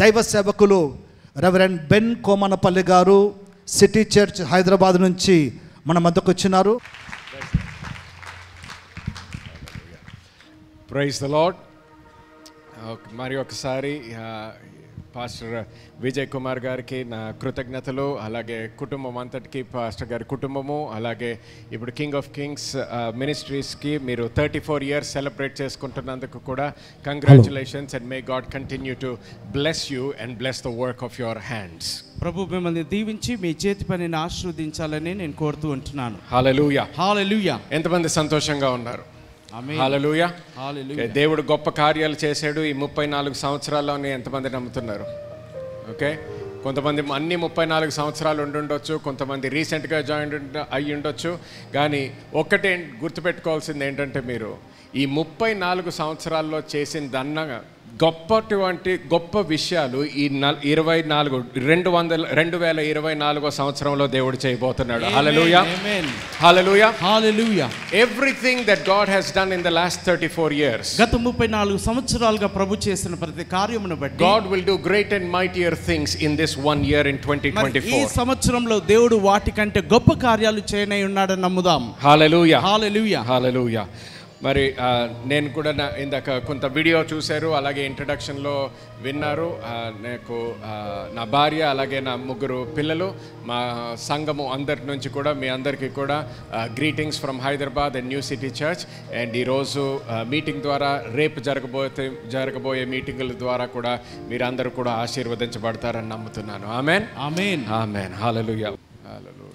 దైవ సేవకులు reverend Ben Komanapalli గారు సిటీ చర్చ్ హైదరాబాద్ నుంచి మన మధ్యకు వచ్చినారు. Praise the lord. మరి ఒకసారి పాస్టర్ విజయ్ కుమార్ గారికి నా కృతజ్ఞతలు, అలాగే కుటుంబం అంతటికి, పాస్టర్ గారి కుటుంబము, అలాగే ఇప్పుడు కింగ్ ఆఫ్ కింగ్స్ మినిస్ట్రీస్కి మీరు 34 years సెలబ్రేట్ చేసుకుంటున్నందుకు కూడా congratulations and may God continue to bless you and bless the work of your hands. ప్రభు మిమ్మల్ని దీవించి మీ చేతి పనిని ఆశీర్వదించాలని నేను కోరుతూ ఉంటున్నాను. హల్లెలూయా, హల్లెలూయా. ఎంతమంది సంతోషంగా ఉన్నారు? ఆమేన్. హల్లెలూయా. హల్లెలూయా. దేవుడు గొప్ప కార్యాలు చేశాడు ఈ 34 సంవత్సరాల్లోనే. ఎంతమంది నమ్ముతున్నారు? ఓకే, కొంతమంది అన్ని 34 సంవత్సరాలు ఉండుండొచ్చు, కొంతమంది రీసెంట్గా జాయిన్ అయ్యి ఉండొచ్చు. కానీ ఒక్కటే గుర్తుపెట్టుకోవాల్సింది ఏంటంటే, మీరు ఈ 34 సంవత్సరాల్లో చేసిన గొప్ప విషయాలు ఈ 2024 సంవత్సరంలో దేవుడు చేయబోతున్నాడు. Hallelujah, hallelujah, hallelujah. Everything that God has done in the last 34 years, గత 34 సంవత్సరాలుగా ప్రభు చేసిన ప్రతి కార్యమును బట్టి God will do great and mightier things in this one year in 2024. ఈ సంవత్సరంలో దేవుడు వాటికంటే గొప్ప కార్యాలు చేయనై ఉన్నాడని నమ్ముదాం. హల్లెలూయా, హల్లెలూయా, హల్లెలూయా. మరి నేను కూడా ఇందాక కొంత వీడియో చూశారు, అలాగే ఇంట్రడక్షన్లో విన్నారు. నాకు నా భార్య అలాగే నా 3 పిల్లలు, మా సంఘము అందరి నుంచి కూడా మీ అందరికీ కూడా greetings from Hyderabad and new city church. And ఈరోజు మీటింగ్ ద్వారా, రేపు జరగబోయే మీటింగుల ద్వారా కూడా మీరందరూ కూడా ఆశీర్వదించబడతారని నమ్ముతున్నాను. ఆమేన్, ఆమేన్, ఆమేన్. హల్లెలూయా, హల్లెలూయా.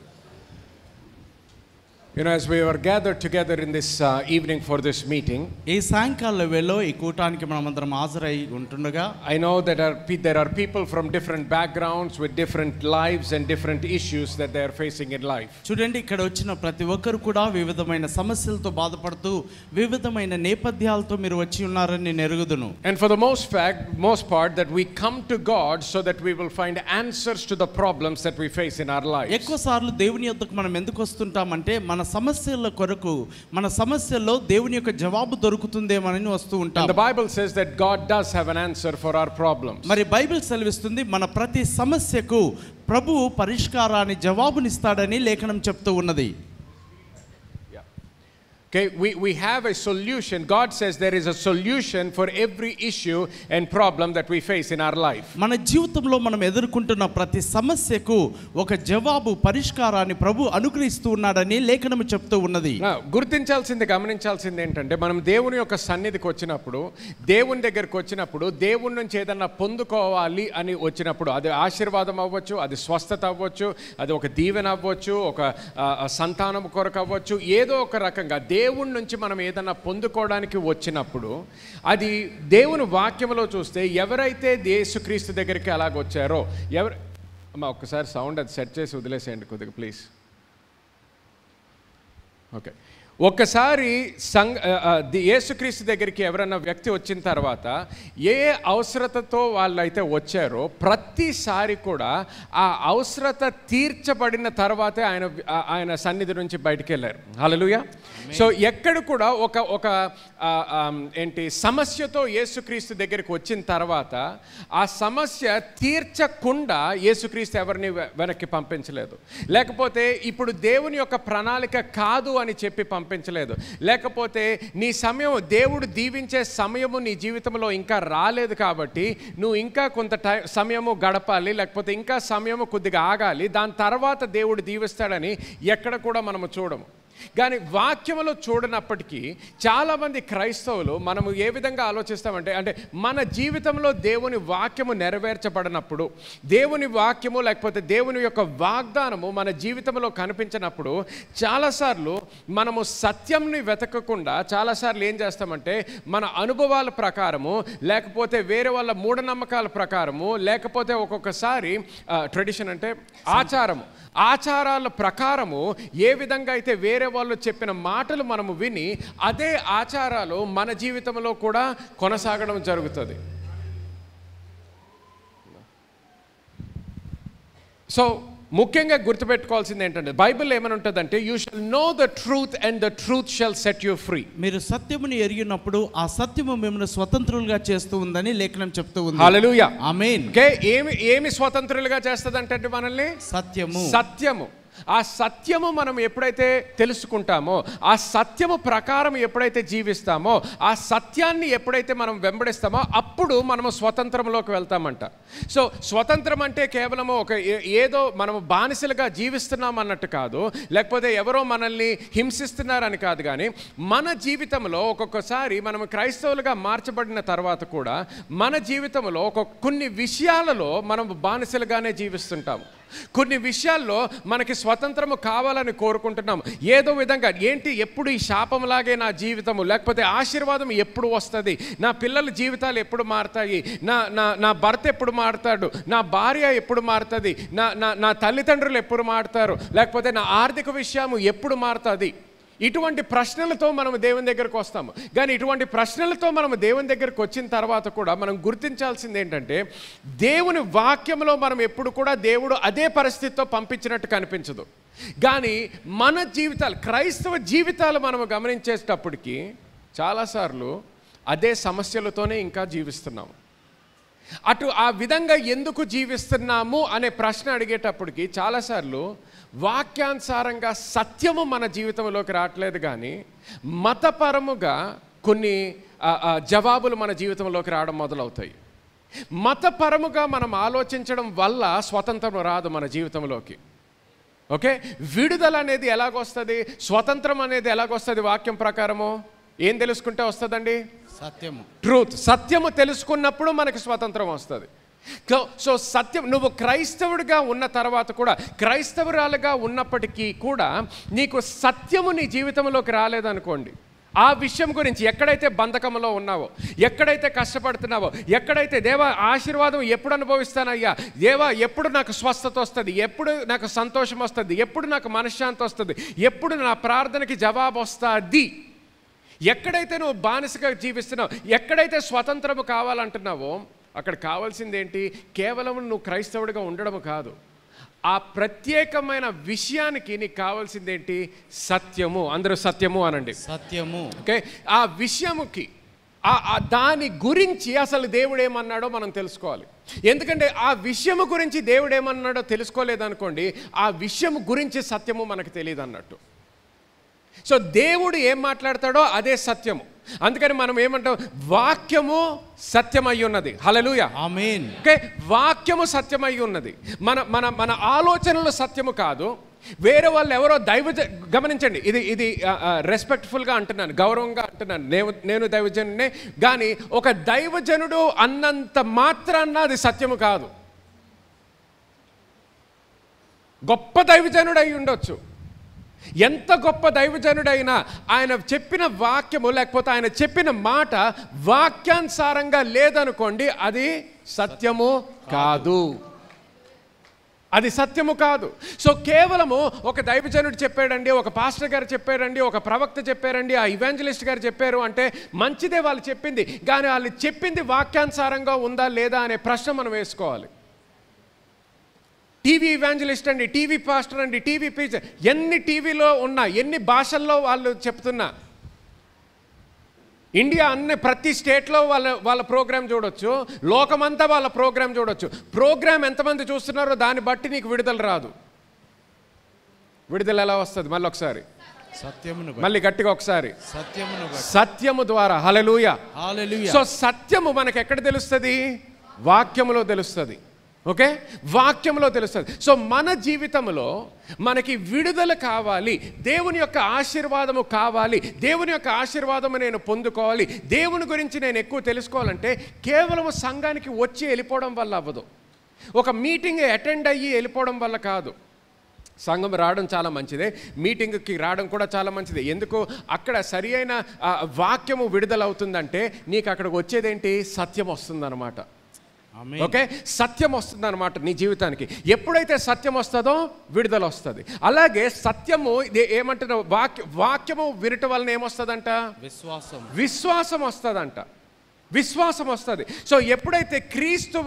You know, as we were gathered together in this evening for this meeting, ఈ సాయంకాల వేళలో ఈ కూటానికి మనమందరం హాజరై ఉంటుండగా, I know that there are people from different backgrounds with different lives and different issues that they are facing in life. చూడండి, ఇక్కడ వచ్చిన ప్రతి ఒక్కరు కూడా వివిధమైన సమస్యలతో బాధపడుతూ వివిధమైన నేపథ్యాలతో మీరు వచ్చి ఉన్నారని నేను ఎరుగుదును. And for the most part that we come to God so that we will find answers to the problems that we face in our lives. ఎక్కువ సార్లు దేవుని యొద్దకు మనం ఎందుకు వస్తుంటామంటే, మన సమస్యల కొరకు, మన సమస్యల్లో దేవుని యొక్క జవాబు దొరుకుతుందేమని వస్తూ ఉంటాం. And the Bible says that God does have an answer for our problems. మరి బైబిల్ సెలవిస్తుంది, మన ప్రతి సమస్యకు ప్రభువు పరిష్కారాన్ని, జవాబునిస్తాడని లేఖనం చెప్తూ ఉన్నది. Okay, we have a solution. God says there is a solution for every issue and problem that we face in our life. మన జీవితంలో మనం ఎదుర్కొంటున్న ప్రతి సమస్యకు ఒక జవాబు, పరిష్కారాన్ని ప్రభు అనుగ్రహిస్తూ ఉన్నాడని లేఖనం చెప్తూ ఉన్నది. గుర్తించాల్సింది, గమనించాల్సింది ఏంటంటే, మనం దేవుని యొక్క సన్నిధికి వచ్చినప్పుడు, దేవుని దగ్గరికి వచ్చినప్పుడు, దేవుని నుంచి ఏదన్నా పొందుకోవాలి అని వచ్చినప్పుడు, అది ఆశీర్వాదం అవ్వచ్చు, అది స్వస్థత అవ్వచ్చు, అది ఒక దీవెన అవ్వచ్చు, ఒక సంతానం కొరకు అవ్వచ్చు, ఏదో ఒక రకంగా దేవుని నుంచి మనం ఏదన్నా పొందుకోవడానికి వచ్చినప్పుడు, అది దేవుని వాక్యంలో చూస్తే ఎవరైతే యేసుక్రీస్తు దగ్గరికి అలాగొచ్చారో, ఒక్కసారి సౌండ్ అది సెట్ చేసి వదిలేసేయండి కొద్దిగా ప్లీజ్. ఓకే, ఒక్కసారి యేసుక్రీస్తు దగ్గరికి ఎవరన్నా వ్యక్తి వచ్చిన తర్వాత ఏ అవసరతతో వాళ్ళైతే వచ్చారో ప్రతిసారి కూడా ఆ అవసరత తీర్చబడిన తర్వాతే ఆయన సన్నిధి నుంచి బయటికి వెళ్ళారు. హల్లెలూయా. సో ఎక్కడ కూడా ఒక సమస్యతో యేసుక్రీస్తు దగ్గరికి వచ్చిన తర్వాత ఆ సమస్య తీర్చకుండా యేసుక్రీస్తు ఎవరిని వెనక్కి పంపించలేదు. లేకపోతే ఇప్పుడు దేవుని యొక్క ప్రణాళిక కాదు అని చెప్పి పంపించలేదు. లేకపోతే నీ సమయం, దేవుడు దీవించే సమయము నీ జీవితంలో ఇంకా రాలేదు కాబట్టి నువ్వు ఇంకా కొంత సమయము గడపాలి, లేకపోతే ఇంకా సమయము కొద్దిగా ఆగాలి, దాని తర్వాత దేవుడు దీవిస్తాడని ఎక్కడ కూడా మనము చూడము. కానీ వాక్యములో చూడనప్పటికీ చాలామంది క్రైస్తవులు మనము ఏ విధంగా ఆలోచిస్తామంటే, అంటే మన జీవితంలో దేవుని వాక్యము నెరవేర్చబడినప్పుడు, దేవుని వాక్యము లేకపోతే దేవుని యొక్క వాగ్దానము మన జీవితంలో కనిపించినప్పుడు చాలాసార్లు మనము సత్యంని వెతకకుండా చాలాసార్లు ఏం చేస్తామంటే, మన అనుభవాల ప్రకారము, లేకపోతే వేరే వాళ్ళ మూఢనమ్మకాల ప్రకారము, లేకపోతే ఒక్కొక్కసారి ట్రెడిషన్ అంటే ఆచారాల ప్రకారము ఏ విధంగా అయితే వేరే వాళ్ళు చెప్పిన మాటలు మనము విని అదే ఆచారాలు మన జీవితంలో కూడా కొనసాగడం జరుగుతుంది. సో ముఖ్యంగా గుర్తుపెట్టుకోవాల్సింది ఏంటంటే బైబిల్ ఏమని ఉంటుందంటే you shall know the truth and the truth shall set you free. మీరు సత్యముని ఎరిగినప్పుడు ఆ సత్యము మిమ్మల్ని స్వతంత్రులుగా చేస్తూ ఉందని లేఖనం చెప్తూ ఉంది. హల్లెలూయా, ఆమేన్. ఓకే, ఏమి స్వతంత్రులుగా చేస్తుందంటే మనల్ని సత్యము. ఆ సత్యము మనం ఎప్పుడైతే తెలుసుకుంటామో, ఆ సత్యము ప్రకారం ఎప్పుడైతే జీవిస్తామో, ఆ సత్యాన్ని ఎప్పుడైతే మనం వెంబడిస్తామో అప్పుడు మనము స్వతంత్రంలోకి వెళ్తామంట. సో స్వతంత్రం అంటే కేవలము ఒక ఏదో మనము బానిసలుగా జీవిస్తున్నాం అన్నట్టు కాదు, లేకపోతే ఎవరో మనల్ని హింసిస్తున్నారని కాదు. కానీ మన జీవితంలో ఒక్కొక్కసారి మనము క్రైస్తవులుగా మార్చబడిన తర్వాత కూడా మన జీవితంలో కొన్ని విషయాలలో మనం బానిసలుగానే జీవిస్తుంటాము. కొన్ని విషయాల్లో మనకి స్వతంత్రము కావాలని కోరుకుంటున్నాము. ఏదో విధంగా ఎప్పుడు ఈ శాపంలాగే నా జీవితము, లేకపోతే ఆశీర్వాదం ఎప్పుడు వస్తుంది, నా పిల్లల జీవితాలు ఎప్పుడు మారుతాయి, నా భర్త ఎప్పుడు మారుతాడు, నా భార్య ఎప్పుడు మారుతుంది, నా తల్లిదండ్రులు ఎప్పుడు మారుతారు, లేకపోతే నా ఆర్థిక విషయము ఎప్పుడు మారుతుంది, ఇటువంటి ప్రశ్నలతో మనం దేవుని దగ్గరకు వస్తాము. కానీ ఇటువంటి ప్రశ్నలతో మనం దేవుని దగ్గరకు వచ్చిన తర్వాత కూడా మనం గుర్తించాల్సింది ఏంటంటే దేవుని వాక్యంలో మనం ఎప్పుడు కూడా దేవుడు అదే పరిస్థితితో పంపించినట్టు కనిపించదు. కానీ మన జీవితాలు, క్రైస్తవ జీవితాలు మనం గమనించేటప్పటికీ చాలాసార్లు అదే సమస్యలతోనే ఇంకా జీవిస్తున్నాము. ఆ విధంగా ఎందుకు జీవిస్తున్నాము అనే ప్రశ్న అడిగేటప్పటికి చాలాసార్లు వాక్యానుసారంగా సత్యము మన జీవితంలోకి రావట్లేదు, కానీ మతపరముగా కొన్ని జవాబులు మన జీవితంలోకి రావడం మొదలవుతాయి. మతపరముగా మనం ఆలోచించడం వల్ల స్వతంత్రం రాదు మన జీవితంలోకి. ఓకే, విడుదల అనేది ఎలాగొస్తుంది, స్వతంత్రం అనేది ఎలాగొస్తుంది వాక్యం ప్రకారము? ఏం తెలుసుకుంటే వస్తుందండి? సత్యము, ట్రూత్. సత్యము తెలుసుకున్నప్పుడు మనకి స్వతంత్రం వస్తుంది. సో సత్యం, నువ్వు క్రైస్తవుడిగా ఉన్న తర్వాత కూడా, క్రైస్తవురాలుగా ఉన్నప్పటికీ కూడా నీకు సత్యము నీ జీవితంలోకి రాలేదనుకోండి, ఆ విషయం గురించి ఎక్కడైతే బంధకంలో ఉన్నావో, ఎక్కడైతే కష్టపడుతున్నావో, ఎక్కడైతే దేవా ఆశీర్వాదం ఎప్పుడు అనుభవిస్తానయ్యా, దేవా ఎప్పుడు నాకు స్వస్థత వస్తుంది, ఎప్పుడు నాకు సంతోషం వస్తుంది, ఎప్పుడు నాకు మనశ్శాంతి వస్తుంది, ఎప్పుడు నా ప్రార్థనకి జవాబు వస్తుంది, ఎక్కడైతే నువ్వు బానిసగా జీవిస్తున్నావు, ఎక్కడైతే స్వతంత్రము కావాలంటున్నావో అక్కడ కావాల్సింది ఏంటి? కేవలం నువ్వు క్రైస్తవుడిగా ఉండడం కాదు, ఆ ప్రత్యేకమైన విషయానికి నీకు కావాల్సింది ఏంటి? సత్యము. అందరూ సత్యము అనండి. సత్యము. ఓకే, ఆ విషయముకి దాని గురించి అసలు దేవుడు ఏమన్నాడో మనం తెలుసుకోవాలి. ఎందుకంటే ఆ విషయము గురించి దేవుడు ఏమన్నాడో తెలుసుకోలేదనుకోండి, ఆ విషయము గురించి సత్యము మనకు తెలియదు అన్నట్టు. సో దేవుడు ఏం మాట్లాడతాడో అదే సత్యము. అందుకని మనం ఏమంటాం? వాక్యము సత్యమై ఉన్నది. హల్లెలూయా, ఆమేన్. ఓకే, వాక్యము సత్యమై ఉన్నది. మన ఆలోచనలు సత్యము కాదు. వేరే వాళ్ళు ఎవరో గమనించండి, ఇది రెస్పెక్ట్ఫుల్గా అంటున్నాను, గౌరవంగా అంటున్నాను, నేను దైవజనునే. కానీ ఒక దైవజనుడు అన్నంత మాత్రాన అది సత్యము కాదు. గొప్ప దైవజనుడు అయి ఉండొచ్చు, ఎంత గొప్ప దైవజనుడైనా ఆయన చెప్పిన వాక్యము లేకపోతే ఆయన చెప్పిన మాట వాక్యానుసారంగా లేదనుకోండి, అది సత్యము కాదు, అది సత్యము కాదు. సో కేవలము ఒక దైవజనుడు చెప్పాడండి, ఒక పాస్టర్ గారు చెప్పారండి, ఒక ప్రవక్త చెప్పారండి, ఆ ఇవాంజలిస్ట్ గారు చెప్పారు అంటే మంచిదే వాళ్ళు చెప్పింది, కానీ వాళ్ళు చెప్పింది వాక్యానుసారంగా ఉందా లేదా అనే ప్రశ్న మనం వేసుకోవాలి. టీవీ ఇవాంజలిస్ట్ అండి, టీవీ పాస్టర్ అండి, టీవీ ప్రీచర్, ఎన్ని టీవీలో ఉన్నా, ఎన్ని భాషల్లో వాళ్ళు చెప్తున్నా, ఇండియా ప్రతి స్టేట్లో వాళ్ళ ప్రోగ్రామ్ చూడొచ్చు, లోకమంతా వాళ్ళ ప్రోగ్రామ్ చూడొచ్చు. ప్రోగ్రామ్ ఎంతమంది చూస్తున్నారో దాన్ని బట్టి నీకు విడుదల రాదు. విడుదల ఎలా వస్తుంది? మళ్ళీ ఒకసారి సత్యమును, మళ్ళీ గట్టిగా ఒకసారి సత్యమును, సత్యము ద్వారా. హల్లెలూయా, హల్లెలూయా. సో సత్యము మనకు ఎక్కడ తెలుస్తుంది? వాక్యములో తెలుస్తుంది. ఓకే, వాక్యంలో తెలుస్తుంది. సో మన జీవితంలో మనకి విడుదల కావాలి, దేవుని యొక్క ఆశీర్వాదము కావాలి, దేవుని యొక్క ఆశీర్వాదము నేను పొందుకోవాలి, దేవుని గురించి నేను ఎక్కువ తెలుసుకోవాలంటే కేవలం సంఘానికి వచ్చి వెళ్ళిపోవడం వల్ల అవ్వదు, ఒక మీటింగ్ అటెండ్ అయ్యి వెళ్ళిపోవడం వల్ల కాదు. సంఘం రావడం చాలా మంచిదే, మీటింగ్కి రావడం కూడా చాలా మంచిదే. ఎందుకు? అక్కడ సరి అయిన వాక్యము విడుదల అవుతుందంటే నీకు అక్కడికి వచ్చేదేంటి? సత్యం వస్తుందన్నమాట. ఓకే, సత్యం వస్తుంది అనమాట నీ జీవితానికి. ఎప్పుడైతే సత్యం వస్తుందో విడుదల వస్తుంది. అలాగే సత్యము ఏమంటున్నా, వాక్యము వినటం వలన ఏమొస్తుందంట? విశ్వాసం వస్తుందంట. విశ్వాసం వస్తుంది. సో ఎప్పుడైతే క్రీస్తు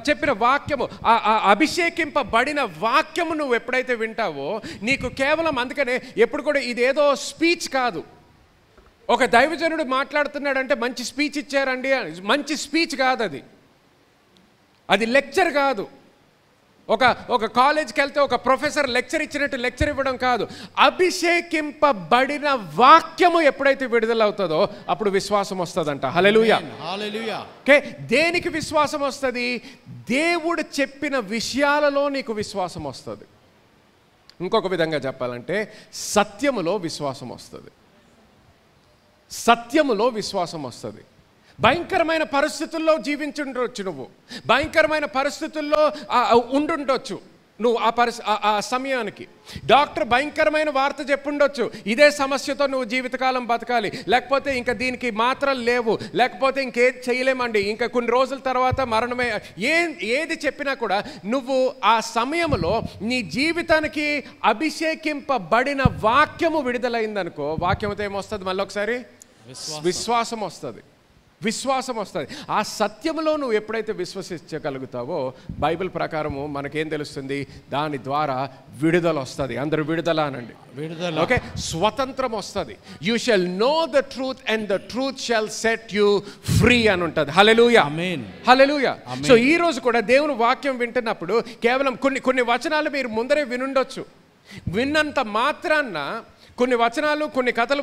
చెప్పిన వాక్యము, అభిషేకింపబడిన వాక్యము నువ్వు ఎప్పుడైతే వింటావో, నీకు కేవలం, అందుకనే ఎప్పుడు కూడా ఇదేదో స్పీచ్ కాదు. ఒక దైవజనుడు మాట్లాడుతున్నాడంటే మంచి స్పీచ్ ఇచ్చారండి, మంచి స్పీచ్ కాదు అది లెక్చర్ కాదు. ఒక కాలేజ్కి వెళ్తే ఒక ప్రొఫెసర్ లెక్చర్ ఇచ్చినట్టు లెక్చర్ ఇవ్వడం కాదు. అభిషేకింపబడిన వాక్యము ఎప్పుడైతే విడుదలవుతుందో అప్పుడు విశ్వాసం వస్తుందంట. హల్లెలూయా, హల్లెలూయా. ఓకే, దేనికి విశ్వాసం వస్తుంది? దేవుడు చెప్పిన విషయాలలో నీకు విశ్వాసం వస్తుంది. ఇంకొక విధంగా చెప్పాలంటే సత్యములో విశ్వాసం వస్తుంది. సత్యములో విశ్వాసం వస్తుంది. భయంకరమైన పరిస్థితుల్లో జీవించుండొచ్చు, నువ్వు భయంకరమైన పరిస్థితుల్లో ఉండుండొచ్చు నువ్వు ఆ సమయానికి. డాక్టర్ భయంకరమైన వార్త చెప్పుండొచ్చు, ఇదే సమస్యతో నువ్వు జీవితకాలం బతకాలి, లేకపోతే ఇంకా దీనికి మాత్రలు లేవు, లేకపోతే ఇంకేది చేయలేమండి, ఇంకా కొన్ని రోజుల తర్వాత మరణమే, ఏది చెప్పినా కూడా నువ్వు ఆ సమయంలో నీ జీవితానికి అభిషేకింపబడిన వాక్యము విడుదలైందనుకో, వాక్యంతో ఏమొస్తుంది? మళ్ళీ ఒకసారి విశ్వాసం వస్తుంది. విశ్వాసం వస్తుంది. ఆ సత్యములో నువ్వు ఎప్పుడైతే విశ్వసించగలుగుతావో, బైబిల్ ప్రకారము మనకేం తెలుస్తుంది? దాని ద్వారా విడుదల వస్తుంది. అందరూ విడుదల అనండి. విడుదల. ఓకే, స్వతంత్రం వస్తుంది. You shall know the truth and the truth shall set you free అని ఉంటుంది. హల్లెలూయా, ఆమేన్, హల్లెలూయా. సో ఈ రోజు కూడా దేవుని వాక్యం వింటున్నప్పుడు కేవలం కొన్ని వచనాలు మీరు ముందరే వినుండొచ్చు. విన్నంత మాత్రాన్న కొన్ని వచనాలు, కొన్ని కథలు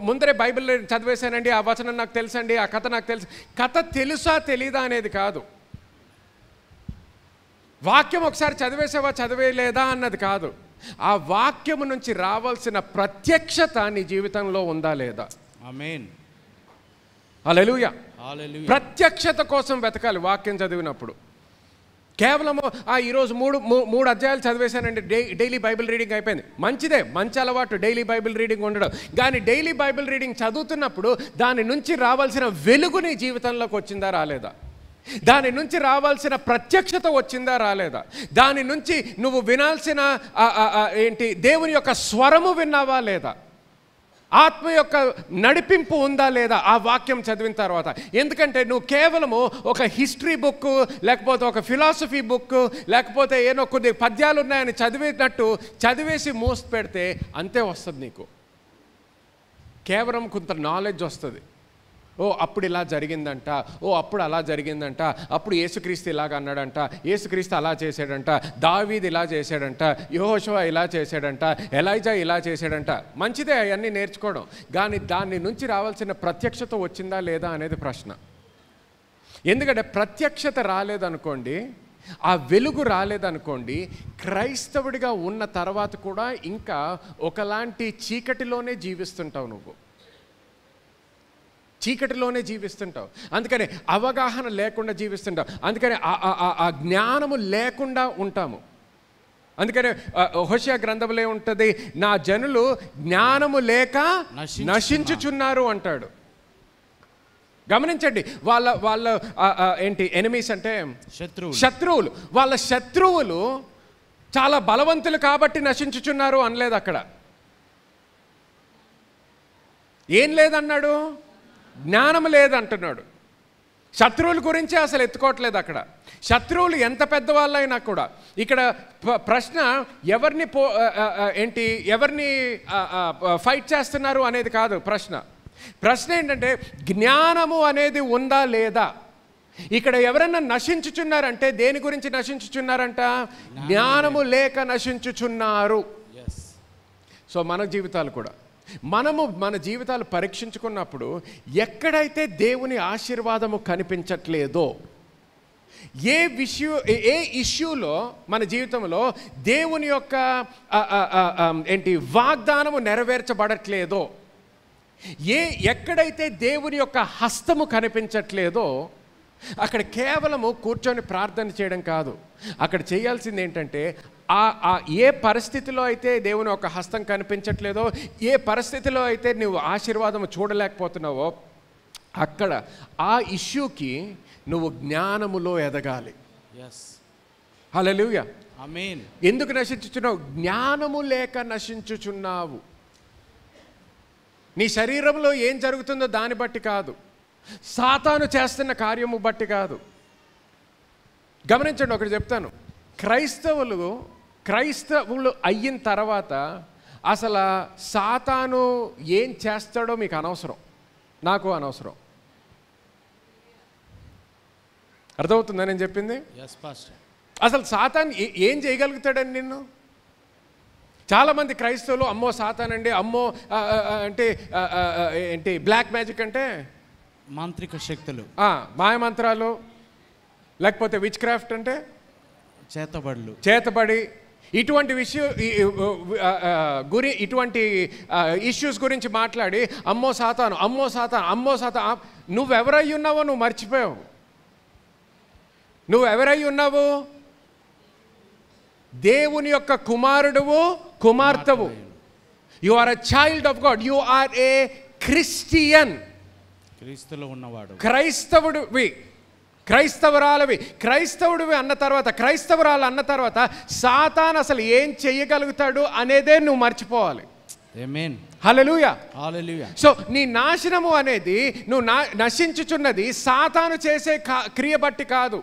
ముందరే బైబిల్ చదివేశానండి, ఆ వచనం నాకు తెలుసండి, ఆ కథ నాకు తెలుసు. కథ తెలుసా తెలీదా అనేది కాదు. వాక్యం ఒకసారి చదివేసావా చదివేలేదా అన్నది కాదు. ఆ వాక్యము నుంచి రావాల్సిన ప్రత్యక్షత నీ జీవితంలో ఉందా లేదా? ఆమేన్, హల్లెలూయా. హల్లెలూయా. ప్రత్యక్షత కోసం వెతకాలి వాక్యం చదివినప్పుడు. కేవలము ఈరోజు మూడు అధ్యాయాలు చదివేశానండి, డైలీ బైబిల్ రీడింగ్ అయిపోయింది. మంచిదే, మంచి అలవాటు డైలీ బైబిల్ రీడింగ్ ఉండడం. కానీ డైలీ బైబిల్ రీడింగ్ చదువుతున్నప్పుడు దాని నుంచి రావాల్సిన వెలుగు నీ జీవితంలోకి వచ్చిందా రాలేదా? దాని నుంచి రావాల్సిన ప్రత్యక్షత వచ్చిందా రాలేదా? దాని నుంచి నువ్వు వినాల్సిన దేవుని యొక్క స్వరము విన్నావా లేదా? ఆత్మ యొక్క నడిపింపు ఉందా లేదా ఆ వాక్యం చదివిన తర్వాత? ఎందుకంటే నువ్వు కేవలము ఒక హిస్టరీ బుక్, లేకపోతే ఒక ఫిలాసఫీ బుక్, లేకపోతే ఏదో కొన్ని పద్యాలు ఉన్నాయని చదివేటట్టు చదివేసి మోసి పెడితే అంతే వస్తుంది నీకు. కేవలం కొంత నాలెడ్జ్ వస్తుంది. ఓ అప్పుడు ఇలా జరిగిందంట, ఓ అప్పుడు అలా జరిగిందంట, అప్పుడు యేసుక్రీస్తు ఇలాగ అన్నాడంట, యేసుక్రీస్తు అలా చేశాడంట, దావీదు ఇలా చేశాడంట, యెహోషువ ఇలా చేశాడంట, ఎలైజా ఇలా చేశాడంట. మంచిదే అవన్నీ నేర్చుకోవడం, కానీ దాని నుంచి రావాల్సిన ప్రత్యక్షత వచ్చిందా లేదా అనేది ప్రశ్న. ఎందుకంటే ప్రత్యక్షత రాలేదనుకోండి, ఆ వెలుగు రాలేదనుకోండి, క్రైస్తవుడిగా ఉన్న తర్వాత కూడా ఇంకా ఒకలాంటి చీకటిలోనే జీవిస్తుంటావు. నువ్వు చీకటిలోనే జీవిస్తుంటావు. అందుకని అవగాహన లేకుండా జీవిస్తుంటావు. అందుకని ఆ జ్ఞానము లేకుండా ఉంటాము. అందుకని హోషేయ గ్రంథంలో ఉంటుంది, నా జనులు జ్ఞానము లేక నశించుచున్నారు అంటాడు. గమనించండి, వాళ్ళ ఎనిమీస్ అంటే శత్రువులు. వాళ్ళ శత్రువులు చాలా బలవంతులు కాబట్టి నశించుచున్నారు అనలేదు అక్కడ. ఏం లేదన్నాడు? జ్ఞానం లేదంటున్నాడు. శత్రువుల గురించి అసలు ఎత్తుకోవట్లేదు అక్కడ. శత్రువులు ఎంత పెద్దవాళ్ళైనా కూడా ఇక్కడ ప్రశ్న ఎవరిని ఫైట్ చేస్తున్నారు అనేది కాదు ప్రశ్న ఏంటంటే జ్ఞానము అనేది ఉందా లేదా. ఇక్కడ ఎవరన్నా నశించుచున్నారంటే దేని గురించి నశించుచున్నారంట? జ్ఞానము లేక నశించుచున్నారు. సో మన జీవితాలు కూడా మన జీవితాలు పరీక్షించుకున్నప్పుడు ఎక్కడైతే దేవుని ఆశీర్వాదము కనిపించట్లేదో, ఏ ఇష్యూలో మన జీవితంలో దేవుని యొక్క వాగ్దానము నెరవేర్చబడట్లేదో, ఎక్కడైతే దేవుని యొక్క హస్తము కనిపించట్లేదో అక్కడ కేవలము కూర్చొని ప్రార్థన చేయడం కాదు. అక్కడ చేయాల్సింది ఏంటంటే ఏ పరిస్థితిలో అయితే దేవుని ఒక హస్తం కనిపించట్లేదో, ఏ పరిస్థితిలో అయితే నువ్వు ఆశీర్వాదం చూడలేకపోతున్నావో అక్కడ ఆ ఇష్యూకి నువ్వు జ్ఞానములో ఎదగాలి. హల్లెలూయా, ఆమేన్. ఎందుకు నశించుచున్నావు? జ్ఞానము లేక నశించుచున్నావు. నీ శరీరంలో ఏం జరుగుతుందో దాన్ని బట్టి కాదు, సాతాను చేస్తున్న కార్యము బట్టి కాదు. గమనించండి, ఒకటి చెప్తాను. క్రైస్తవులు అయిన తర్వాత అసలు సాతాను ఏం చేస్తాడో మీకు అనవసరం, నాకు అనవసరం. అర్థమవుతుందా నేను చెప్పింది? అసలు సాతాను ఏం చేయగలుగుతాడని నిన్ను? చాలామంది క్రైస్తవులు అమ్మో సాతానండి, అమ్మో అంటే ఏంటి బ్లాక్ మ్యాజిక్ అంటే మాంత్రిక శక్తులు, మాయమంత్రాలు, లేకపోతే విచ్ క్రాఫ్ట్ అంటే చేతబడి, ఇటువంటి ఇటువంటి ఇష్యూస్ గురించి మాట్లాడి అమ్మో సాతాను, అమ్మో సాతాను, అమ్మో సాతాను. నువ్వెవరై ఉన్నావో నువ్వు మర్చిపోయావు. నువ్వెవరై ఉన్నావు? దేవుని యొక్క కుమారుడువు, కుమార్తెవు. You are a child of God. You are a Christian. క్రీస్తులో ఉన్నవాడు. క్రైస్తవుడివి అన్న తర్వాత, క్రైస్తవురాలు అన్న తర్వాత సాతాను అసలు ఏం చెయ్యగలుగుతాడు అనేదే నువ్వు మర్చిపోవాలి. ఆమేన్. హల్లెలూయా. హల్లెలూయా. సో నీ నాశనము అనేది నువ్వు నశించుచున్నది సాతాను చేసే క్రియ బట్టి కాదు.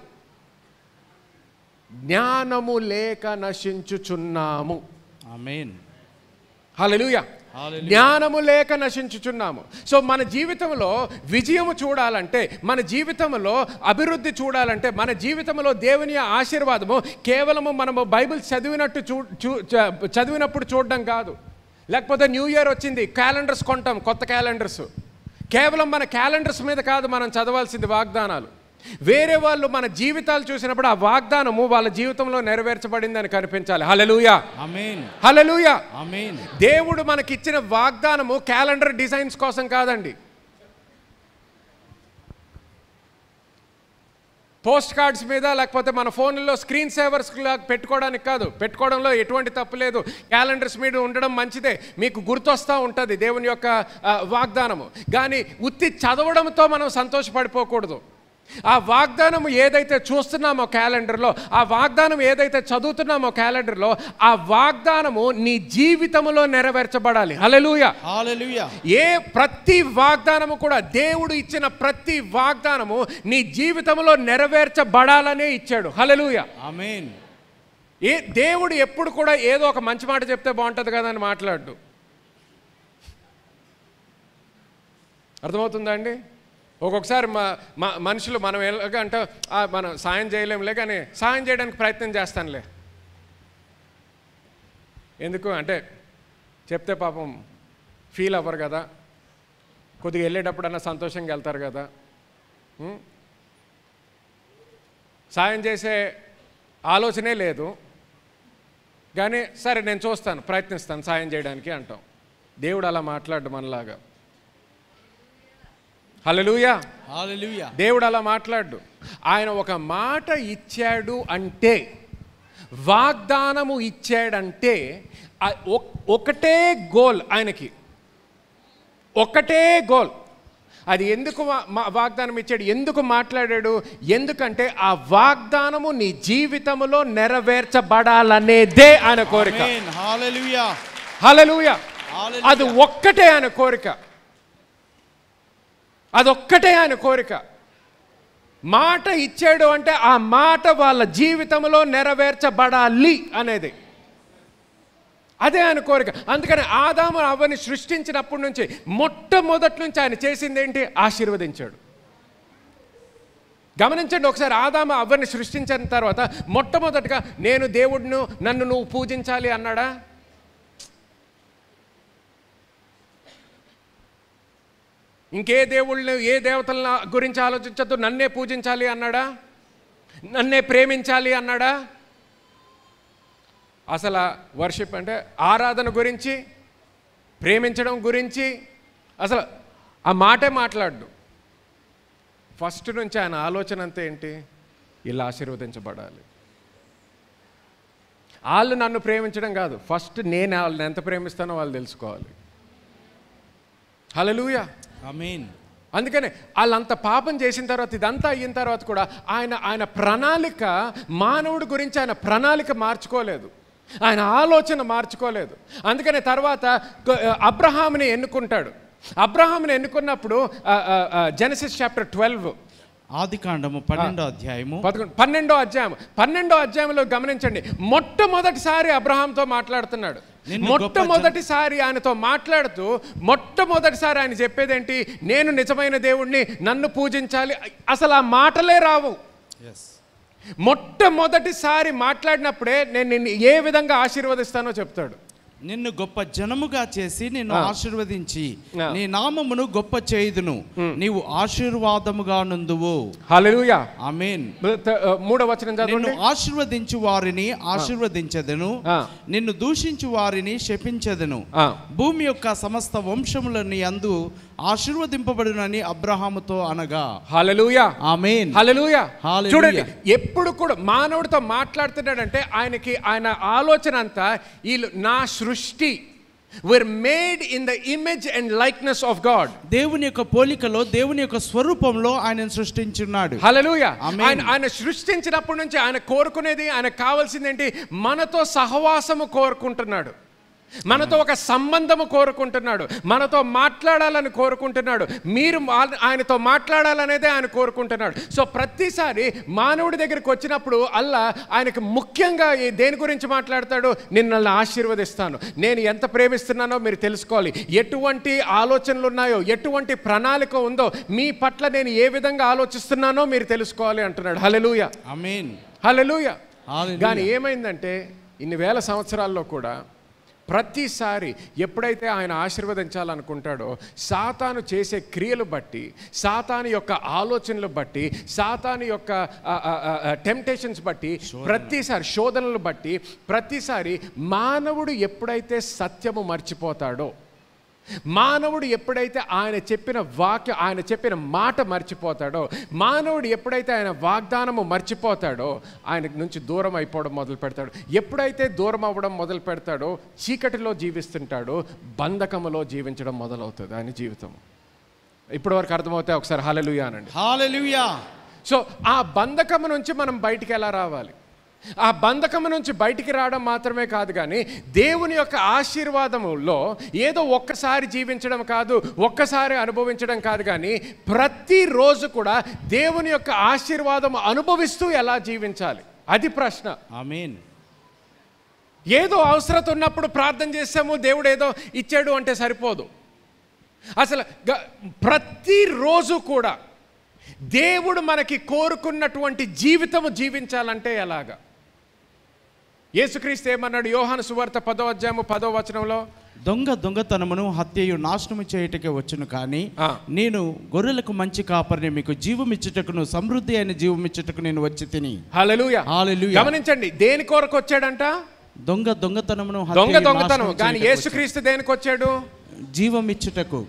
జ్ఞానము లేక నశించుచున్నాము. ఆమేన్. హల్లెలూయా. జ్ఞానము లేక నశించుచున్నాము. సో మన జీవితంలో విజయము చూడాలంటే, మన జీవితంలో అభివృద్ధి చూడాలంటే, మన జీవితంలో దేవుని ఆశీర్వాదము కేవలము మనము బైబిల్ చదివినప్పుడు చూడడం కాదు. లేకపోతే న్యూ ఇయర్ వచ్చింది, క్యాలెండర్స్ కొంటాం, కొత్త క్యాలెండర్స్. కేవలం మన క్యాలెండర్స్ మీద కాదు మనం చదవాల్సింది వాగ్దానాలు. వేరే వాళ్ళు మన జీవితాలు చూసినప్పుడు ఆ వాగ్దానము వాళ్ళ జీవితంలో నెరవేర్చబడిందని కనిపించాలి. హల్లెలూయా. ఆమేన్. హల్లెలూయా. ఆమేన్. దేవుడు మనకిచ్చిన వాగ్దానము క్యాలెండర్ డిజైన్స్ కోసం కాదండి, పోస్ట్ కార్డ్స్ మీద లేకపోతే మన ఫోన్లో స్క్రీన్ సేవర్స్ పెట్టుకోవడానికి కాదు. పెట్టుకోవడంలో ఎటువంటి తప్పు లేదు. క్యాలెండర్స్ మీద ఉండడం మంచిదే, మీకు గుర్తొస్తూ ఉంటుంది దేవుని యొక్క వాగ్దానము. కానీ ఉత్తి చదవడంతో మనం సంతోషపడిపోకూడదు. ఆ వాగ్దానం ఏదైతే చూస్తున్నామో క్యాలెండర్లో, ఆ వాగ్దానం ఏదైతే చదువుతున్నామో క్యాలెండర్లో, ఆ వాగ్దానము నీ జీవితంలో నెరవేర్చబడాలి. హల్లెలూయా. హల్లెలూయా. ప్రతి వాగ్దానము కూడా, దేవుడు ఇచ్చిన ప్రతి వాగ్దానము నీ జీవితంలో నెరవేర్చబడాలనే ఇచ్చాడు. హల్లెలూయా. ఆమేన్. దేవుడు ఎప్పుడు కూడా ఏదో ఒక మంచి మాట చెప్తే బాగుంటుంది కదా అని మాట్లాడు. అర్థమవుతుందా అండి? ఒక్కొక్కసారి మనుషులు మనం ఎలాగంటే మనం సాయం చేయలేములే కానీ సాయం చేయడానికి ప్రయత్నం చేస్తానులే. ఎందుకు అంటే చెప్తే పాపం ఫీల్ అవ్వరు కదా, కొద్దిగా వెళ్ళేటప్పుడన్నా సంతోషంగా వెళ్తారు కదా. సాయం చేసే ఆలోచనే లేదు కానీ సరే నేను చూస్తాను, ప్రయత్నిస్తాను సాయం చేయడానికి అంటాం. దేవుడు అలా మాట్లాడు మనలాగా. హల్లెలూయా. హల్లెలూయా. దేవుడు అలా మాట్లాడు. ఆయన ఒక మాట ఇచ్చాడు అంటే, వాగ్దానము ఇచ్చాడంటే ఒకటే గోల్ ఆయనకి, ఒకటే గోల్. అది ఎందుకు వాగ్దానం ఇచ్చాడు, ఎందుకు మాట్లాడాడు? ఎందుకంటే ఆ వాగ్దానము నీ జీవితంలో నెరవేర్చబడాలనేదే ఆయన కోరిక. హల్లెలూయా. హల్లెలూయా. అది ఒక్కటే ఆయన కోరిక, అదొక్కటే ఆయన కోరిక. మాట ఇచ్చాడు అంటే ఆ మాట వాళ్ళ జీవితంలో నెరవేర్చబడాలి అనేది, అదే ఆయన కోరిక. అందుకని ఆదాము అవ్వని సృష్టించినప్పటి నుంచి మొట్టమొదటి నుంచి ఆయన చేసింది ఏంటి? ఆశీర్వదించాడు. గమనించండి ఒకసారి, ఆదాము అవ్వని సృష్టించిన తర్వాత మొట్టమొదటిగా నేను దేవుడిను, నన్ను నువ్వు పూజించాలి అన్నాడా? ఇంకే దేవుళ్ళని, ఏ దేవతల గురించి ఆలోచించద్దు, నన్నే పూజించాలి అన్నాడా? నన్నే ప్రేమించాలి అన్నాడా? అసలు వర్షిప్ అంటే ఆరాధన గురించి, ప్రేమించడం గురించి అసలు ఆ మాటే మాట్లాడు. ఫస్ట్ నుంచి ఆయన ఆలోచన అంతా ఏంటి? ఇలా ఆశీర్వదించబడాలి. వాళ్ళు నన్ను ప్రేమించడం కాదు, ఫస్ట్ నేను వాళ్ళని ఎంత ప్రేమిస్తానో వాళ్ళు తెలుసుకోవాలి. హల్లెలూయా. ఆమేన్. అందుకనే వాళ్ళంత పాపం చేసిన తర్వాత, ఇదంతా అయిన తర్వాత కూడా ఆయన ప్రణాళిక, మానవుడి గురించి ఆయన ప్రణాళిక మార్చుకోలేదు, ఆయన ఆలోచన మార్చుకోలేదు. అందుకనే తర్వాత అబ్రహాముని ఎన్నుకుంటాడు. అబ్రహాముని ఎన్నుకున్నప్పుడు జెనసిస్ చాప్టర్ 12 ఆదికాండము 12వ అధ్యాయము 12వ అధ్యాయంలో గమనించండి, మొట్టమొదటిసారి అబ్రహాంతో మాట్లాడుతున్నాడు. మొట్టమొదటిసారి ఆయనతో మాట్లాడుతూ మొట్టమొదటిసారి ఆయన చెప్పేదేంటి? నేను నిజమైన దేవుణ్ణి, నన్ను పూజించాలి. అసలు ఆ మాటలే రావు. మొట్టమొదటిసారి మాట్లాడినప్పుడే నేను నిన్ను ఏ విధంగా ఆశీర్వదిస్తానో చెప్తాడు. నిన్ను గొప్ప జనముగా చేసి నిన్ను ఆశీర్వదించి నీ నామమును గొప్ప చేయుదును, నీవు ఆశీర్వాదముగా నుందువు. హల్లెలూయా, ఆమేన్. 3వ వచనం చదవండి. నిన్ను ఆశీర్వదించు వారిని ఆశీర్వదించెదను, నిన్ను దూషించు వారిని శపించెదను. భూమి యొక్క సమస్త వంశములని యందు ఆశీర్వదింపబడునని అబ్రహాముతో అనగా. హల్లెలూయా, ఆమేన్. హల్లెలూయా. చూడండి, ఎప్పుడు కూడా మానవుడితో మాట్లాడుతున్నాడంటే ఆయన ఆలోచన అంతా వీళ్ళు నా సృష్టి, we're made in the image and likeness of God. దేవుని యొక్క పోలికలో, దేవుని యొక్క స్వరూపంలో ఆయనను సృష్టించున్నాడు. హల్లెలూయా. ఆయన సృష్టించినప్పటి నుంచి ఆయన కోరుకునేది, ఆయన కావాల్సింది ఏంటి? మనతో సహవాసము కోరుకుంటున్నాడు, మనతో ఒక సంబంధము కోరుకుంటున్నాడు, మనతో మాట్లాడాలని కోరుకుంటున్నాడు. మీరు ఆయనతో మాట్లాడాలనేదే ఆయన కోరుకుంటున్నాడు. సో ప్రతిసారి మానవుడి దగ్గరికి వచ్చినప్పుడు ఆయనకు ముఖ్యంగా దేని గురించి మాట్లాడతాడు? నిన్నల్ని ఆశీర్వదిస్తాను, నేను ఎంత ప్రేమిస్తున్నానో మీరు తెలుసుకోవాలి, ఎటువంటి ఆలోచనలు ఉన్నాయో, ఎటువంటి ప్రణాళిక ఉందో మీ పట్ల నేను ఏ విధంగా ఆలోచిస్తున్నానో మీరు తెలుసుకోవాలి అంటున్నాడు. హల్లెలూయా, ఆమేన్. హల్లెలూయా. కానీ ఏమైందంటే ఇన్ని వేల సంవత్సరాల్లో కూడా ప్రతిసారి ఎప్పుడైతే ఆయన ఆశీర్వదించాలనుకుంటాడో, సాతాను చేసే క్రియలు బట్టి, సాతాను యొక్క ఆలోచనలు బట్టి, సాతాను యొక్క టెంప్టేషన్స్ బట్టి, ప్రతిసారి శోధనలు బట్టి, ప్రతిసారి మానవుడు ఎప్పుడైతే సత్యము మర్చిపోతాడో, మానవుడు ఎప్పుడైతే ఆయన చెప్పిన వాక్యం, ఆయన చెప్పిన మాట మర్చిపోతాడో, మానవుడు ఎప్పుడైతే ఆయన వాగ్దానము మర్చిపోతాడో, ఆయన నుంచి దూరం అయిపోవడం మొదలు పెడతాడు. ఎప్పుడైతే దూరం అవ్వడం మొదలు పెడతాడో, చీకటిలో జీవిస్తుంటాడో, బంధకములో జీవించడం మొదలవుతుంది ఆయన జీవితం. ఇప్పటి వరకు అర్థమవుతాయి? ఒకసారి హల్లెలూయా అనండి. హల్లెలూయా. సో ఆ బంధకము నుంచి మనం బయటికి ఎలా రావాలి? ఆ బంధకము నుంచి బయటికి రావడం మాత్రమే కాదు, కానీ దేవుని యొక్క ఆశీర్వాదములో ఏదో ఒక్కసారి జీవించడం కాదు, ఒక్కసారి అనుభవించడం కాదు, కానీ ప్రతిరోజు కూడా దేవుని యొక్క ఆశీర్వాదం అనుభవిస్తూ ఎలా జీవించాలి, అది ప్రశ్న. ఆమేన్. ఏదో అవసరత ఉన్నప్పుడు ప్రార్థన చేసాము, దేవుడు ఏదో ఇచ్చాడు అంటే సరిపోదు. అసలు ప్రతిరోజు కూడా దేవుడు మనకి కోరుకున్నటువంటి జీవితము జీవించాలంటే ఎలాగా? యేసుక్రీస్తు ఏమన్నాడు? యోహాను సువార్త 10వ అధ్యాయము 10వ వచనంలో, దొంగతనమును హత్యయు నాశనము చేయుటకే వచ్చును, కానీ నేను గొర్రెలకు మంచి కాపరిని, మీకు జీవమిచ్చుటకును సమృద్ధి అయిన జీవమిచ్చుటకు నేను వచ్చి తిని. హల్లెలూయా, హల్లెలూయా. గమనించండి, దేని కొరకు వచ్చాడంట? దొంగతనం. కానీ యేసుక్రీస్తు దేనికి వచ్చాడు? జీవమిచ్చుటకు,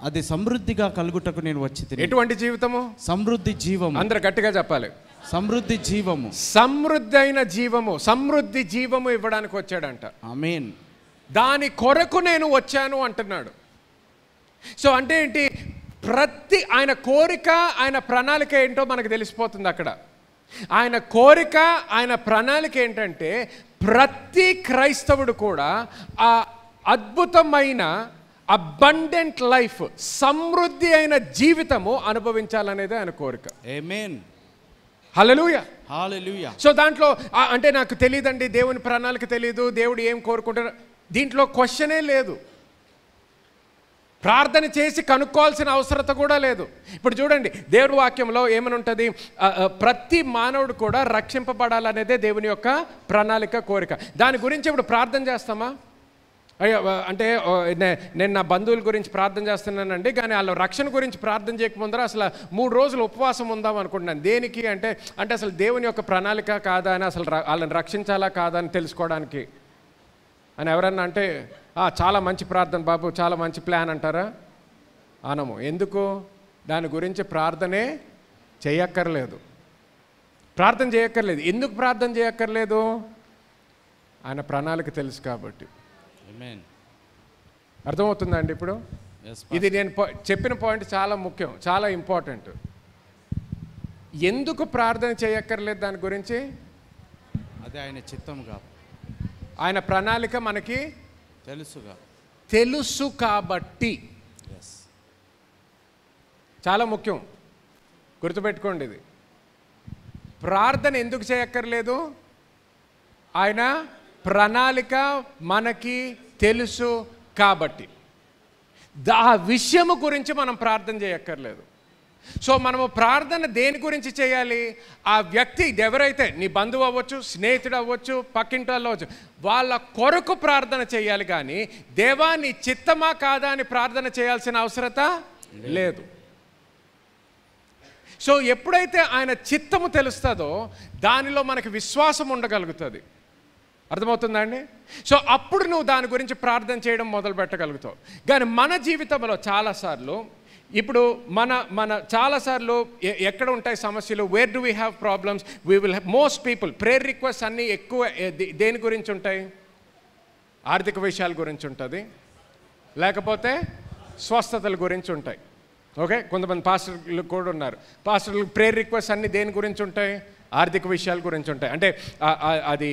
అది సమృద్ధిగా కలుగుటకు నేను వచ్చి తిని. ఎటువంటి జీవితము? సమృద్ధి జీవము. అందరూ గట్టిగా చెప్పాలి. సమృద్ధి జీవము, సమృద్ధి అయిన జీవము, సమృద్ధి జీవము ఇవ్వడానికి వచ్చాడంట. ఆమేన్. దాని కొరకు నేను వచ్చాను అంటున్నాడు. సో అంటే ఏంటి? ఆయన కోరిక, ఆయన ప్రణాళిక ఏంటో మనకు తెలిసిపోతుంది అక్కడ. ఆయన కోరిక, ఆయన ప్రణాళిక ఏంటంటే ప్రతి క్రైస్తవుడు కూడా ఆ అద్భుతమైన అబండెంట్ లైఫ్, సమృద్ధి అయిన జీవితము అనుభవించాలనేది ఆయన కోరిక. ఆమేన్. హల్లెలూయా, హల్లెలూయా. సో దాంట్లో అంటే నాకు తెలియదండి, దేవుని ప్రణాళిక తెలియదు, దేవుడు ఏం కోరుకుంటారు, దీంట్లో క్వశ్చనే లేదు. ప్రార్థన చేసి కనుక్కోవాల్సిన అవసరత కూడా లేదు. ఇప్పుడు చూడండి, దేవుని వాక్యంలో ఏమని ఉంటుంది? ప్రతి మానవుడు కూడా రక్షింపబడాలనేదే దేవుని యొక్క ప్రణాళిక, కోరిక. దాని గురించి ఇప్పుడు ప్రార్థన చేస్తామా? అంటే నేను నా బంధువుల గురించి ప్రార్థన చేస్తున్నానండి, కానీ వాళ్ళ రక్షణ గురించి ప్రార్థన చేయకముందర అసలు 3 రోజులు ఉపవాసం ఉందాం అనుకుంటున్నాను. దేనికి అంటే అసలు దేవుని యొక్క ప్రణాళిక కాదా అని, అసలు వాళ్ళని రక్షించాలా కాదా అని తెలుసుకోవడానికి అని ఎవరన్నా అంటే, చాలా మంచి ప్రార్థన బాబు, చాలా మంచి ప్లాన్ అంటారా? అనము. ఎందుకు? దాని గురించి ప్రార్థనే చేయక్కర్లేదు, ప్రార్థన చేయక్కర్లేదు. ఎందుకు ప్రార్థన చేయక్కర్లేదు? ఆయన ప్రణాళిక తెలుసు కాబట్టి. అర్థమవుతుందండి ఇప్పుడు? ఇది నేను చెప్పిన పాయింట్ చాలా ముఖ్యం, చాలా ఇంపార్టెంట్. ఎందుకు ప్రార్థన చేయక్కర్లేదు దాని గురించి? అదే ఆయన చిత్తముగా, ఆయన ప్రణాళిక మనకి తెలుసు కాబట్టి. చాలా ముఖ్యం, గుర్తుపెట్టుకోండి ఇది. ప్రార్థన ఎందుకు చేయక్కర్లేదు? ఆయన ప్రణాళిక మనకి తెలుసు కాబట్టి ఆ విషయము గురించి మనం ప్రార్థన చేయక్కర్లేదు. సో మనము ప్రార్థన దేని గురించి చేయాలి? ఆ వ్యక్తి ఎవరైతే నీ బంధువు అవ్వచ్చు, స్నేహితుడు అవ్వచ్చు, పక్కింటి వాళ్ళు అవ్వచ్చు, వాళ్ళ కొరకు ప్రార్థన చేయాలి. కానీ దేవా నీ చిత్తమా కాదా అని ప్రార్థన చేయాల్సిన అవసరత లేదు. సో ఎప్పుడైతే ఆయన చిత్తము తెలుస్తుందో దానిలో మనకి విశ్వాసం ఉండగలుగుతుంది. అర్థమవుతుందా అండి? సో అప్పుడు నువ్వు దాని గురించి ప్రార్థన చేయడం మొదలు పెట్టగలుగుతావు. కానీ మన జీవితంలో చాలాసార్లు ఇప్పుడు మన చాలాసార్లు ఎక్కడ ఉంటాయి సమస్యలు? Where do we have problems? We will have most people prayer request అన్నీ ఎక్కువ దేని గురించి ఉంటాయి? ఆర్థిక విషయాల గురించి ఉంటుంది, లేకపోతే స్వస్థతల గురించి ఉంటాయి. ఓకే, కొంతమంది పాస్టర్లు కూడా ఉన్నారు. పాస్టర్లు ప్రేయర్ రిక్వెస్ట్ అన్నీ దేని గురించి ఉంటాయి? ఆర్థిక విషయాల గురించి ఉంటాయి. అంటే అది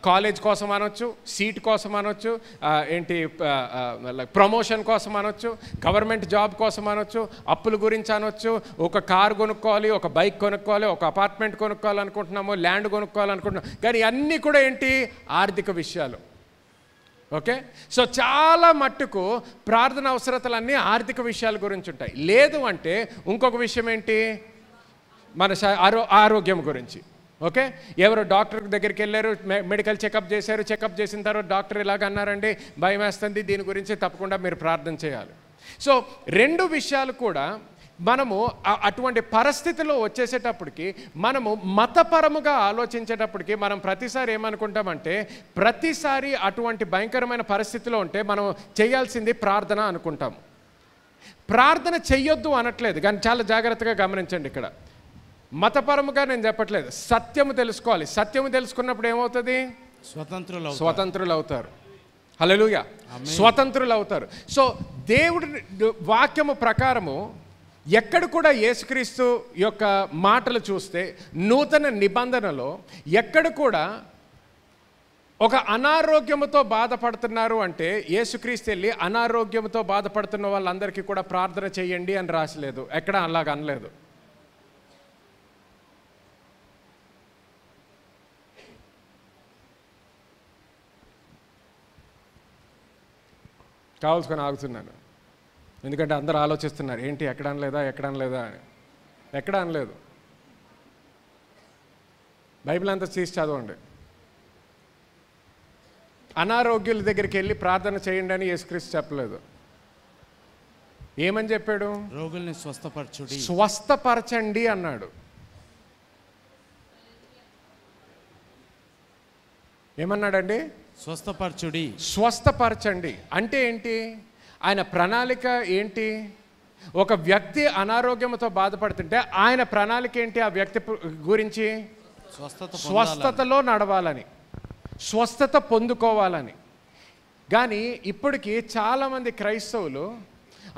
కాలేజ్ కోసం అనొచ్చు, సీట్ కోసం అనొచ్చు, ఏంటి ప్రమోషన్ కోసం అనొచ్చు, గవర్నమెంట్ జాబ్ కోసం అనొచ్చు, అప్పుల గురించి అనొచ్చు, ఒక కారు కొనుక్కోవాలి, ఒక బైక్ కొనుక్కోవాలి, ఒక అపార్ట్మెంట్ కొనుక్కోవాలనుకుంటున్నాము, ల్యాండ్ కొనుక్కోవాలనుకుంటున్నాము. కానీ అన్నీ కూడా ఏంటి? ఆర్థిక విషయాలు. ఓకే, సో చాలా మట్టుకు ప్రార్థన అవసరతలన్నీ ఆర్థిక విషయాల గురించి ఉంటాయి. లేదు అంటే ఇంకొక విషయం ఏంటి? మన ఆరోగ్యం గురించి. ఓకే, ఎవరో డాక్టర్ దగ్గరికి వెళ్ళారు, మెడికల్ చెకప్ చేశారు, చెకప్ చేసిన తర్వాత డాక్టర్ ఇలాగ అన్నారండి, భయం వేస్తుంది, దీని గురించి తప్పకుండా మీరు ప్రార్థన చేయాలి. సో రెండు విషయాలు కూడా మనము అటువంటి పరిస్థితిలో వచ్చేసేటప్పటికి మనము మతపరముగా ఆలోచించేటప్పటికి మనం ప్రతిసారి ఏమనుకుంటామంటే, ప్రతిసారి అటువంటి భయంకరమైన పరిస్థితిలో ఉంటే మనం చేయాల్సింది ప్రార్థన అనుకుంటాము. ప్రార్థన చెయ్యొద్దు అనట్లేదు, కానీ చాలా జాగ్రత్తగా గమనించండి. ఇక్కడ మతపరముగా నేను చెప్పట్లేదు, సత్యము తెలుసుకోవాలి. సత్యము తెలుసుకున్నప్పుడు ఏమవుతుంది? స్వతంత్రులు అవుతారు. హల్లెలూయా, స్వతంత్రులు అవుతారు. సో దేవుడి వాక్యము ప్రకారము ఎక్కడ కూడా యేసుక్రీస్తు యొక్క మాటలు చూస్తే నూతన నిబంధనలో ఎక్కడ కూడా ఒక అనారోగ్యముతో బాధపడుతున్నారు అంటే యేసుక్రీస్తు వెళ్ళి అనారోగ్యంతో బాధపడుతున్న వాళ్ళందరికీ కూడా ప్రార్థన చేయండి అని రాసలేదు, ఎక్కడ అలాగ అనలేదు. కావాల్సుకొని ఆగుతున్నాను, ఎందుకంటే అందరూ ఆలోచిస్తున్నారు ఏంటి ఎక్కడ అనలేదా అని. ఎక్కడ అనలేదు. బైబిల్ అంతా తీసి చదవండి. అనారోగ్యుల దగ్గరికి వెళ్ళి ప్రార్థన చేయండి అని యేసుక్రీస్తు చెప్పలేదు. ఏమని చెప్పాడు? రోగుల్ని స్వస్థపరచండి అన్నాడు. ఏమన్నాడండి? స్వస్థపరచండి అంటే ఏంటి? ఆయన ప్రణాళిక ఏంటి? ఒక వ్యక్తి అనారోగ్యంతో బాధపడుతుంటే ఆయన ప్రణాళిక ఏంటి? ఆ వ్యక్తి గురించి స్వస్థతలో నడవాలని, స్వస్థత పొందుకోవాలని. కానీ ఇప్పటికీ చాలామంది క్రైస్తవులు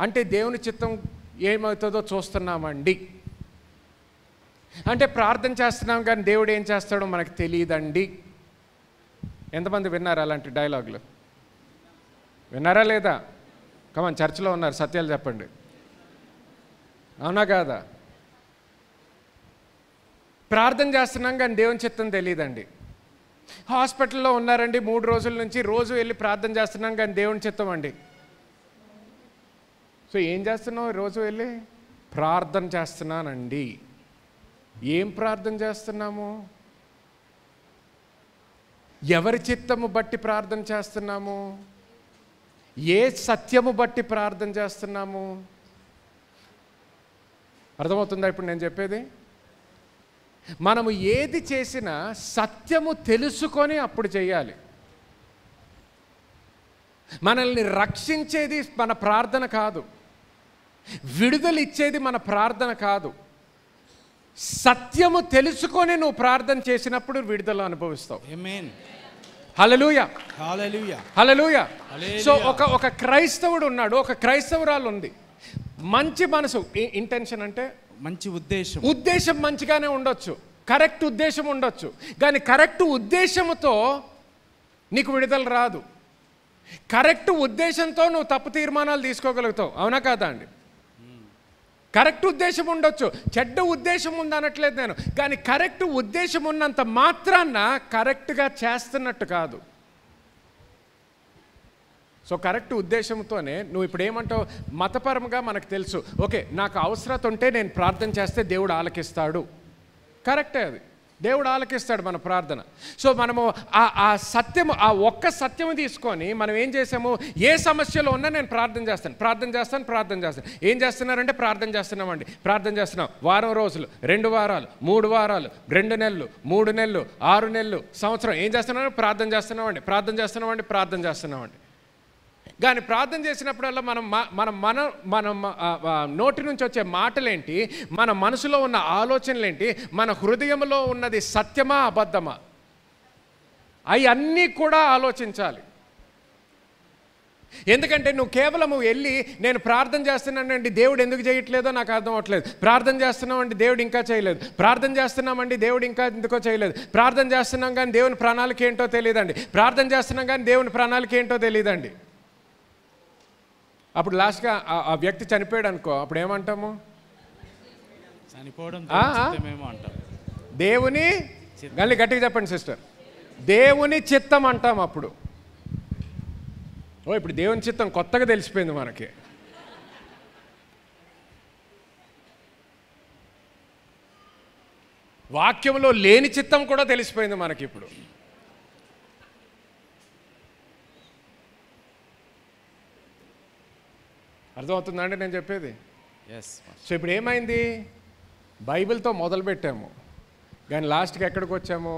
అంటే దేవుని చిత్తం ఏమవుతుందో చూస్తున్నామండి, అంటే ప్రార్థన చేస్తున్నాం కానీ దేవుడు ఏం చేస్తాడో మనకు తెలియదండి. ఎంతమంది విన్నారు అలాంటి డైలాగులు? విన్నారా లేదా? కమన్, చర్చిలో ఉన్నారు, సత్యాలు చెప్పండి. అవునా కాదా? ప్రార్థన చేస్తున్నాం కానీ దేవుని చిత్తం తెలియదండి. హాస్పిటల్లో ఉన్నారండి 3 రోజుల నుంచి, రోజు వెళ్ళి ప్రార్థన చేస్తున్నాం కానీ దేవుని చిత్తం అండి. సో ఏం చేస్తున్నావు? రోజు వెళ్ళి ప్రార్థన చేస్తున్నానండి. ఏం ప్రార్థన చేస్తున్నాము? ఎవరి చిత్తము బట్టి ప్రార్థన చేస్తున్నాము? ఏ సత్యము బట్టి ప్రార్థన చేస్తున్నాము? అర్థమవుతుందా ఇప్పుడు నేను చెప్పేది? మనము ఏది చేసినా సత్యము తెలుసుకొని అప్పుడు చేయాలి. మనల్ని రక్షించేది మన ప్రార్థన కాదు, విడుదల ఇచ్చేది మన ప్రార్థన కాదు. సత్యము తెలుసుకొని నువ్వు ప్రార్థన చేసినప్పుడు విడుదల అనుభవిస్తావు. ఆమేన్. హల్లెలూయా, హల్లెలూయా, హల్లెలూయా. సో ఒక క్రైస్తవుడు ఉన్నాడు, ఒక క్రైస్తవురాలు ఉంది. మంచి మనసు, ఇంటెన్షన్ అంటే మంచి ఉద్దేశం. ఉద్దేశం మంచిగానే ఉండొచ్చు, కరెక్ట్ ఉద్దేశం ఉండొచ్చు, కానీ కరెక్ట్ ఉద్దేశంతో నీకు విడుదల రాదు. కరెక్ట్ ఉద్దేశంతో నువ్వు తప్పు తీర్మానాలు తీసుకోగలుగుతావు. అవునా కాదా అండి? కరెక్ట్ ఉద్దేశం ఉండొచ్చు, చెడ్డ ఉద్దేశం ఉందనట్లేదు నేను, కానీ కరెక్ట్ ఉద్దేశం ఉన్నంత మాత్రాన కరెక్ట్గా చేస్తున్నట్టు కాదు. సో కరెక్ట్ ఉద్దేశంతోనే నువ్వు ఇప్పుడు ఏమంటావు, మతపరంగా మనకు తెలుసు, ఓకే నాకు అవసరత ఉంటే నేను ప్రార్థన చేస్తే దేవుడు ఆలకిస్తాడు. కరెక్టే, అది దేవుడు ఆలకిస్తాడు మన ప్రార్థన. సో మనము ఆ సత్యము, ఆ ఒక్క సత్యము తీసుకొని మనం ఏం చేసాము, ఏ సమస్యలో ఉన్నా నేను ప్రార్థన చేస్తాను. ఏం చేస్తున్నారంటే ప్రార్థన చేస్తున్నామండి, ప్రార్థన చేస్తున్నాం. వారం రోజులు, 2 వారాలు, 3 వారాలు, 2 నెలలు, 3 నెలలు, 6 నెలలు, సంవత్సరం ఏం చేస్తున్నాం, ప్రార్థన చేస్తున్నామండి. కానీ ప్రార్థన చేసినప్పుడల్లా మనం నోటి నుంచి వచ్చే మాటలేంటి, మన మనసులో ఉన్న ఆలోచనలేంటి, మన హృదయంలో ఉన్నది సత్యమా అబద్ధమా, అవి అన్నీ కూడా ఆలోచించాలి. ఎందుకంటే నువ్వు కేవలము వెళ్ళి నేను ప్రార్థన చేస్తున్నానండి దేవుడు ఎందుకు చేయట్లేదో నాకు అర్థం అవ్వట్లేదు, ప్రార్థన చేస్తున్నామండి దేవుడు ఇంకా చేయలేదు, ప్రార్థన చేస్తున్నామండి దేవుడు ఇంకా ఎందుకో చేయలేదు, ప్రార్థన చేస్తున్నాం కానీ దేవుని ప్రణాళిక ఏంటో తెలియదండి, ప్రార్థన చేస్తున్నాం కానీ దేవుని ప్రణాళిక ఏంటో తెలియదండి. అప్పుడు లాస్ట్గా ఆ వ్యక్తి చనిపోయాడు అనుకో, అప్పుడు ఏమంటాము, చనిపోవడం అంటాం, దేవుని గట్టిగా చెప్పండి సిస్టర్, దేవుని చిత్తం అంటాం. అప్పుడు ఇప్పుడు దేవుని చిత్తం కొత్తగా తెలిసిపోయింది మనకి. వాక్యంలో లేని చిత్తం కూడా తెలిసిపోయింది మనకి ఇప్పుడు. అర్థమవుతుందండి నేను చెప్పేది? సో ఇప్పుడు ఏమైంది, బైబిల్తో మొదలుపెట్టాము కానీ లాస్ట్కి ఎక్కడికి వచ్చాము,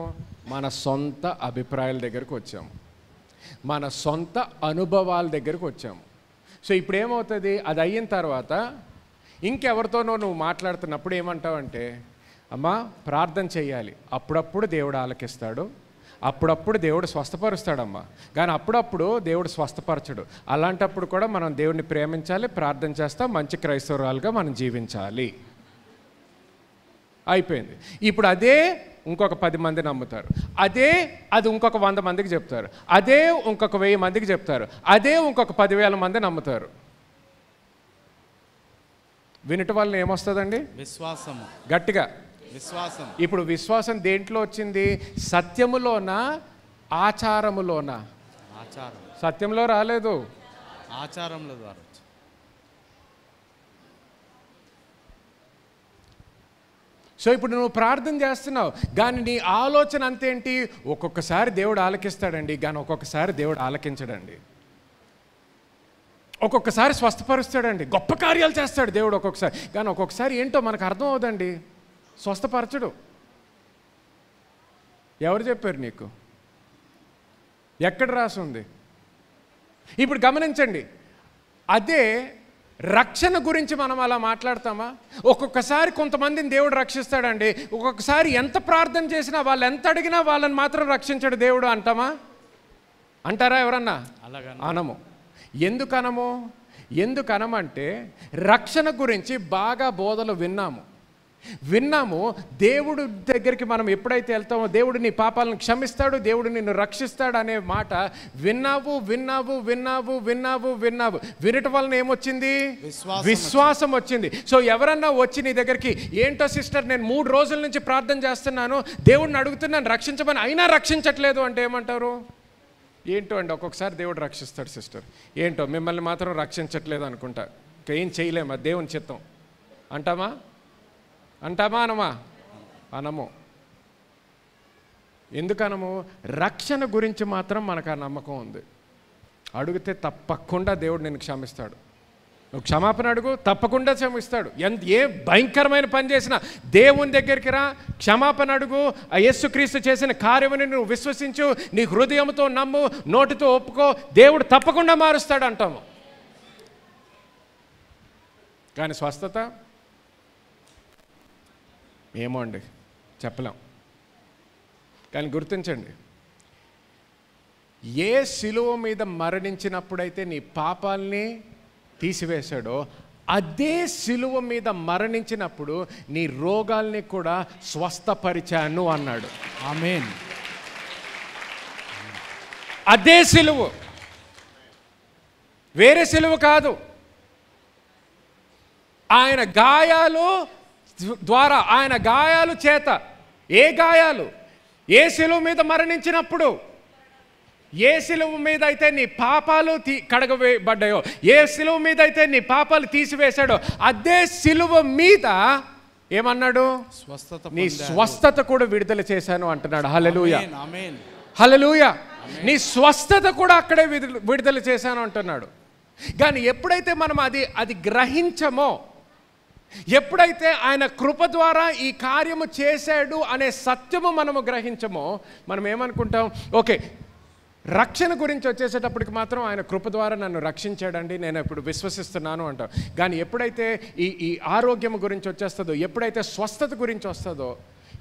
మన సొంత అభిప్రాయాల దగ్గరకు వచ్చాము, మన సొంత అనుభవాల దగ్గరకు వచ్చాము. సో ఇప్పుడు ఏమవుతుంది, అది అయిన తర్వాత ఇంకెవరితోనో నువ్వు మాట్లాడుతున్నప్పుడు ఏమంటావంటే, అమ్మా ప్రార్థన చేయాలి, అప్పుడప్పుడు దేవుడు ఆలకిస్తాడు, అప్పుడప్పుడు దేవుడు స్వస్థపరుస్తాడమ్మా, కానీ అప్పుడప్పుడు దేవుడు స్వస్థపరచడు. అలాంటప్పుడు కూడా మనం దేవుడిని ప్రేమించాలి, ప్రార్థన చేస్తాం, మంచి క్రైస్తవురాలుగా మనం జీవించాలి. అయిపోయింది. ఇప్పుడు అదే ఇంకొక 10 మంది నమ్ముతారు, అది ఇంకొక 100 మందికి చెప్తారు, అదే ఇంకొక 1000 మందికి చెప్తారు, అదే ఇంకొక 10,000 మంది నమ్ముతారు. వినటం వల్ల ఏమొస్తుందండి, విశ్వాసము, గట్టిగా విశ్వాసం. ఇప్పుడు విశ్వాసం దేంట్లో వచ్చింది, సత్యములోనా ఆచారములోనా? ఆచారం. సత్యంలో రాలేదు, ఆచారముల ద్వారా. సో ఇప్పుడు నువ్వు ప్రార్థన చేస్తున్నావు కానీ నీ ఆలోచన అంతేంటి, ఒక్కొక్కసారి దేవుడు ఆలకిస్తాడండి కానీ ఒక్కొక్కసారి దేవుడు ఆలకించడండి, ఒక్కొక్కసారి స్వస్థపరుస్తాడండి, గొప్ప కార్యాలు చేస్తాడు దేవుడు ఒక్కొక్కసారి, కానీ ఒక్కొక్కసారి ఏంటో మనకు అర్థం అవుదండి, స్వస్థపరచడు. ఎవరు చెప్పారు నీకు, ఎక్కడ రాసి ఉంది? ఇప్పుడు గమనించండి, అదే రక్షణ గురించి మనం అలా మాట్లాడతామా? ఒక్కొక్కసారి కొంతమందిని దేవుడు రక్షిస్తాడండి, ఒక్కొక్కసారి ఎంత ప్రార్థన చేసినా, వాళ్ళు ఎంత అడిగినా వాళ్ళని మాత్రం రక్షించడు దేవుడు అంటామా? అంటారా ఎవరన్నా? అనము. ఎందుకనమంటే రక్షణ గురించి బాగా బోధలు విన్నాము. దేవుడు దగ్గరికి మనం ఎప్పుడైతే వెళ్తామో దేవుడు నీ పాపాలను క్షమిస్తాడు, దేవుడు నిన్ను రక్షిస్తాడు అనే మాట విన్నావు. వినటం వలన ఏమొచ్చింది, విశ్వాసం వచ్చింది. సో ఎవరన్నా వచ్చి నీ దగ్గరికి, ఏంటో సిస్టర్ నేను 3 రోజుల నుంచి ప్రార్థన చేస్తున్నాను, దేవుడిని అడుగుతున్నాను రక్షించమని, అయినా రక్షించట్లేదు అంటే ఏమంటారు? ఏంటో అండి, ఒక్కొక్కసారి దేవుడు రక్షిస్తాడు సిస్టర్, ఏంటో మిమ్మల్ని మాత్రం రక్షించట్లేదు అనుకుంటా, ఇంకా ఏం చేయలేమా, దేవుని చిత్తం అంటామా అనము. ఎందుకనము? రక్షణ గురించి మాత్రం మనకు ఆ నమ్మకం ఉంది. అడిగితే తప్పకుండా దేవుడు నిన్ను క్షమిస్తాడు, నువ్వు క్షమాపణ అడుగు తప్పకుండా క్షమిస్తాడు. ఏ భయంకరమైన పని చేసినా దేవుని దగ్గరికి రా, క్షమాపణ అడుగు, ఆ యేసుక్రీస్తు చేసిన కార్యముని నువ్వు విశ్వసించు, నీ హృదయంతో నమ్ము, నోటితో ఒప్పుకో, దేవుడు తప్పకుండా మారుస్తాడు అంటాము. కానీ స్వస్థత ఏమో అండి చెప్పలేం. కానీ గుర్తించండి, ఏ శిలువ మీద మరణించినప్పుడైతే నీ పాపాల్ని తీసివేశాడో అదే శిలువ మీద మరణించినప్పుడు నీ రోగాల్ని కూడా స్వస్థపరిచాను అన్నాడు. ఆమేన్. అదే శిలువ వేరే సిలువ కాదు. ఆయన గాయాలు ద్వారా, ఆయన గాయాలు చేత. ఏ గాయాలు? ఏ సిలువ మీద మరణించినప్పుడు, ఏ సిలువ మీద అయితే నీ పాపాలు కడగవేయబడ్డాయో, ఏ సిలువ మీద అయితే నీ పాపాలు తీసివేశాడో, అదే సిలువ మీద ఏమన్నాడు? నీ స్వస్థత కూడా విడుదల చేశాను అంటున్నాడు. హల్లెలూయా, హల్లెలూయా. నీ స్వస్థత కూడా అక్కడే విడుదల చేశాను అంటున్నాడు. కానీ ఎప్పుడైతే మనం అది గ్రహించమో, ఎప్పుడైతే ఆయన కృప ద్వారా ఈ కార్యము చేశాడు అనే సత్యము మనము గ్రహించమో, మనం ఏమనుకుంటాం? ఓకే, రక్షణ గురించి వచ్చేసేటప్పటికి మాత్రం ఆయన కృప ద్వారా నన్ను రక్షించాడండి, నేను ఇప్పుడు విశ్వసిస్తున్నాను అంటాం. కానీ ఎప్పుడైతే ఈ ఆరోగ్యం గురించి వచ్చేస్తుందో, ఎప్పుడైతే స్వస్థత గురించి వస్తుందో,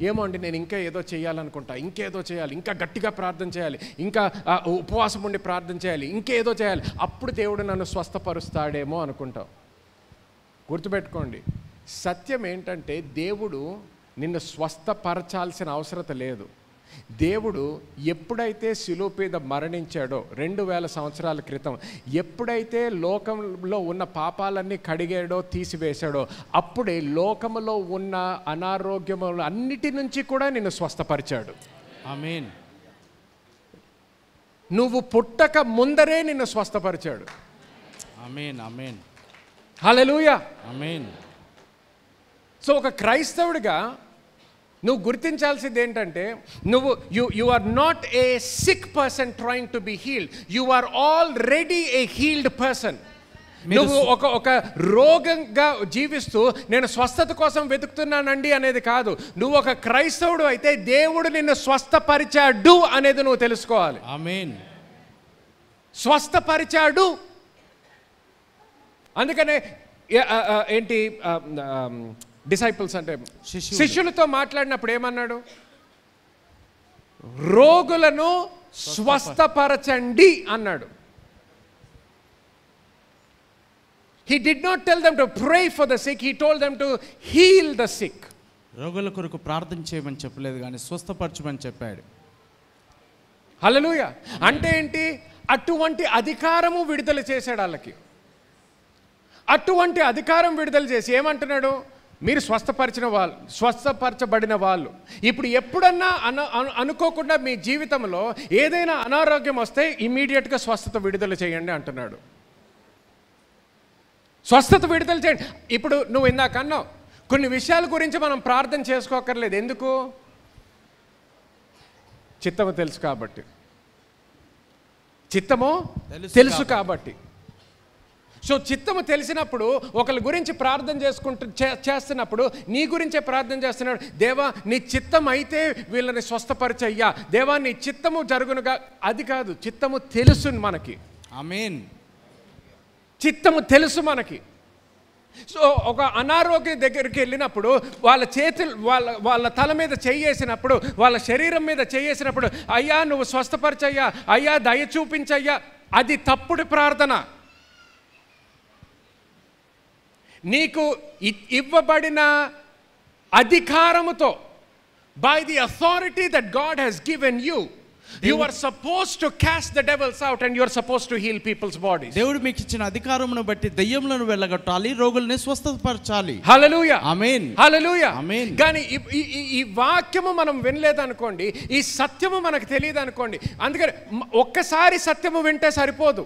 ఏమో అండి నేను ఇంకా ఏదో చేయాలనుకుంటా, ఇంకేదో చేయాలి, ఇంకా గట్టిగా ప్రార్థన చేయాలి, ఇంకా ఉపవాసం ఉండి ప్రార్థన చేయాలి, ఇంకేదో చేయాలి, అప్పుడు దేవుడు నన్ను స్వస్థపరుస్తాడేమో అనుకుంటాం. గుర్తుపెట్టుకోండి, సత్యం ఏంటంటే దేవుడు నిన్ను స్వస్థపరచాల్సిన అవసరం లేదు. దేవుడు ఎప్పుడైతే శిలువ మీద మరణించాడో 2000 సంవత్సరాల క్రితం, ఎప్పుడైతే లోకంలో ఉన్న పాపాలన్నీ కడిగాడో, తీసివేశాడో, అప్పుడే లోకములో ఉన్న అనారోగ్యములు అన్నిటి నుంచి కూడా నిన్ను స్వస్థపరిచాడు. ఆమేన్. నువ్వు పుట్టక ముందరే నిన్ను స్వస్థపరిచాడు. ఆమేన్, ఆమేన్, హల్లెలూయా, ఆమేన్. సో ఒక క్రైస్తవుడిగా నువ్వు గుర్తించాల్సింది ఏంటంటే, you are not a sick person trying to be healed, you are already a healed person. నువ్వు ఒక రోగంగా జీవిస్తూ నేను స్వస్థత కోసం వెతుకుతున్నానండి అనేది కాదు. నువ్వు ఒక క్రైస్తవుడు అయితే దేవుడు నిన్ను స్వస్థపరిచాడు అనేది నువ్వు తెలుసుకోవాలి. ఆమేన్. స్వస్థపరిచాడు. అందుకనే ఏంటి డిసైపుల్స్ అంటే శిష్యులతో మాట్లాడినప్పుడు ఏమన్నాడు? రోగులను స్వస్థపరచండి అన్నాడు. He did not tell them to pray for the sick, he told them to heal the sick. రోగుల కొరకు ప్రార్థన చేయమని చెప్పలేదు, కానీ స్వస్థపరచమని చెప్పాడు. హల్లెలూయా. అంటే ఏంటి? అటువంటి అధికారము విడుదల చేశాడు వాళ్ళకి. అటువంటి అధికారం విడుదల చేసి ఏమంటున్నాడు? మీరు స్వస్థపరచబడిన వాళ్ళు. ఇప్పుడు ఎప్పుడన్నా అనుకోకుండా మీ జీవితంలో ఏదైనా అనారోగ్యం వస్తే ఇమ్మీడియట్గా స్వస్థత విడుదల చేయండి అంటున్నాడు. స్వస్థత విడుదల చేయండి. ఇప్పుడు నువ్వు ఇందాక అన్నావు, కొన్ని విషయాల గురించి మనం ప్రార్థన చేసుకోకర్లేదు. ఎందుకు? చిత్తము తెలుసు కాబట్టి. చిత్తము తెలుసు కాబట్టి. సో చిత్తము తెలిసినప్పుడు ఒకరి గురించి ప్రార్థన చేస్తున్నప్పుడు నీ గురించే ప్రార్థన చేస్తున్నాడు. దేవా నీ చిత్తం అయితే వీళ్ళని స్వస్థపరిచయ్యా, దేవా నీ చిత్తము జరుగునుగా. అది కాదు, చిత్తము తెలుసు మనకి. ఆమేన్. చిత్తము తెలుసు మనకి. సో ఒక అనారోగ్యం దగ్గరికి వెళ్ళినప్పుడు వాళ్ళ చేతులు వాళ్ళ తల మీద చేయేసినప్పుడు, వాళ్ళ శరీరం మీద చేయేసినప్పుడు, అయ్యా నువ్వు స్వస్థపరిచయ్యా, అయ్యా దయ చూపించయ్యా, అది తప్పుడు ప్రార్థన. నీకు ఇవ్వబడిన అధికారముతో, by the authority that God has given you, you are supposed to cast the devils out and you are supposed to heal people's bodies. దేవుడు మీకు ఇచ్చిన అధికారమును బట్టి దయ్యములను వెళ్ళగొట్టాలి, రోగుల్ని స్వస్థపరచాలి. హల్లెలూయా, ఆమేన్, హల్లెలూయా, ఆమేన్. కానీ ఈ వాక్యము మనం వినలేదనుకోండి, ఈ సత్యము మనకు తెలియదు అనుకోండి. అందుకని ఒక్కసారి సత్యము వింటే సరిపోదు.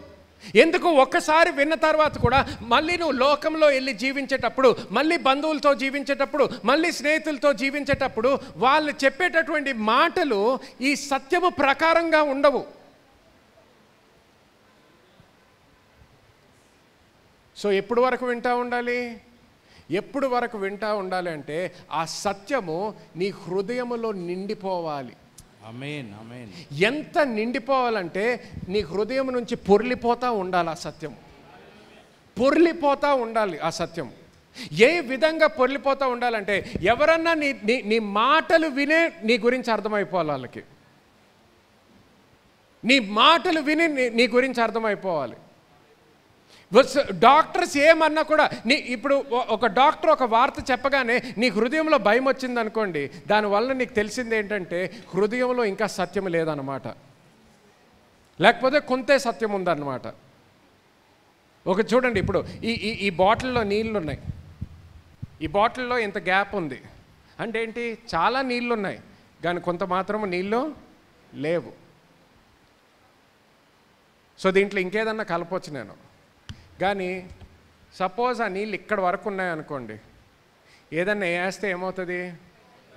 ఎందుకు? ఒక్కసారి విన్న తర్వాత కూడా మళ్ళీ నువ్వు లోకంలో వెళ్ళి జీవించేటప్పుడు, మళ్ళీ బంధువులతో జీవించేటప్పుడు, మళ్ళీ స్నేహితులతో జీవించేటప్పుడు వాళ్ళు చెప్పేటటువంటి మాటలు ఈ సత్యము ప్రకారంగా ఉండవు. సో ఎప్పుడు వరకు వింటూ ఉండాలి? ఎప్పుడు వరకు వింటూ ఉండాలి అంటే ఆ సత్యము నీ హృదయములో నిండిపోవాలి. ఆమేన్, ఆమేన్. ఎంత నిండిపోవాలంటే నీ హృదయం నుంచి పొర్లిపోతూ ఉండాలి ఆ సత్యం. పొర్లిపోతూ ఉండాలి ఆ సత్యం. ఏ విధంగా పొర్లిపోతూ ఉండాలంటే, ఎవరన్నా నీ మాటలు వినే నీ గురించి అర్థమైపోవాలి వాళ్ళకి. నీ మాటలు విని నీ గురించి అర్థమైపోవాలి. డాక్టర్స్ ఏమన్నా కూడా ఇప్పుడు ఒక డాక్టర్ ఒక వార్త చెప్పగానే నీ హృదయంలో భయం వచ్చింది అనుకోండి, దానివల్ల నీకు తెలిసింది ఏంటంటే హృదయంలో ఇంకా సత్యం లేదన్నమాట, లేకపోతే కొంతే సత్యం ఉందన్నమాట. ఒక చూడండి, ఇప్పుడు ఈ ఈ ఈ బాటిల్లో నీళ్ళు ఉన్నాయి. ఈ బాటిల్లో ఇంత గ్యాప్ ఉంది అంటే ఏంటి? చాలా నీళ్ళు ఉన్నాయి కానీ కొంత మాత్రం నీళ్ళు లేవు. సో దీంట్లో ఇంకేదన్నా కలపవచ్చు నేను. కానీ సపోజ్ ఆ నీళ్ళు ఇక్కడ వరకు ఉన్నాయనుకోండి, ఏదన్నా వేస్తే ఏమవుతుంది?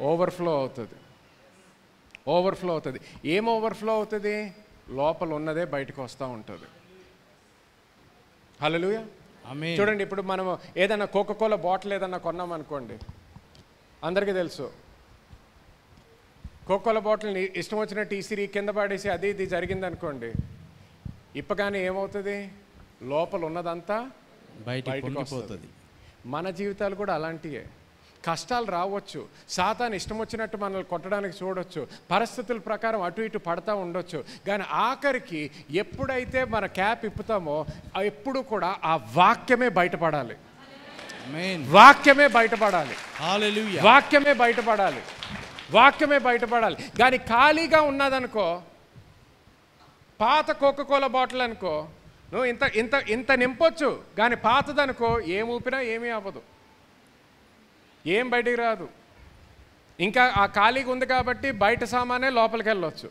ఓవర్ఫ్లో అవుతుంది. ఓవర్ఫ్లో అవుతుంది. ఏం ఓవర్ఫ్లో అవుతుంది? లోపల ఉన్నదే బయటకు వస్తూ ఉంటుంది. హల్లెలూయా. ఆమేన్. చూడండి, ఇప్పుడు మనం ఏదైనా కోకోకోలా బాటిల్ ఏదన్నా కొన్నామనుకోండి, అందరికీ తెలుసు కోకోకోలా బాటిల్ని ఇష్టం వచ్చినట్టు ఈసిరి కింద పడేసి అది ఇది జరిగిందనుకోండి, ఇప్పగానే ఏమవుతుంది? లోపల ఉన్నదంతా బయటకు వస్తుంది. మన జీవితాలు కూడా అలాంటివే. కష్టాలు రావచ్చు, సాతాను ఇష్టం వచ్చినట్టు మనల్ని కొట్టడానికి చూడొచ్చు, పరిస్థితుల ప్రకారం అటు ఇటు పడతా ఉండొచ్చు. కానీ ఆఖరికి ఎప్పుడైతే మన క్యాప్ ఇప్పుతామో ఎప్పుడు కూడా ఆ వాక్యమే బయటపడాలి. వాక్యమే బయటపడాలి. హల్లెలూయా. వాక్యమే బయటపడాలి. వాక్యమే బయటపడాలి. కానీ ఖాళీగా ఉన్నదనుకో, పాత కోకోకోలా బాటిల్ అనుకో, నువ్వు ఇంత ఇంత ఇంత నింపొచ్చు, కానీ పాతదనుకో ఏం ఊపినా ఏమీ అవ్వదు, ఏం బయటికి రాదు. ఇంకా ఆ ఖాళీగా ఉంది కాబట్టి బయట సామానే లోపలికి వెళ్ళొచ్చు.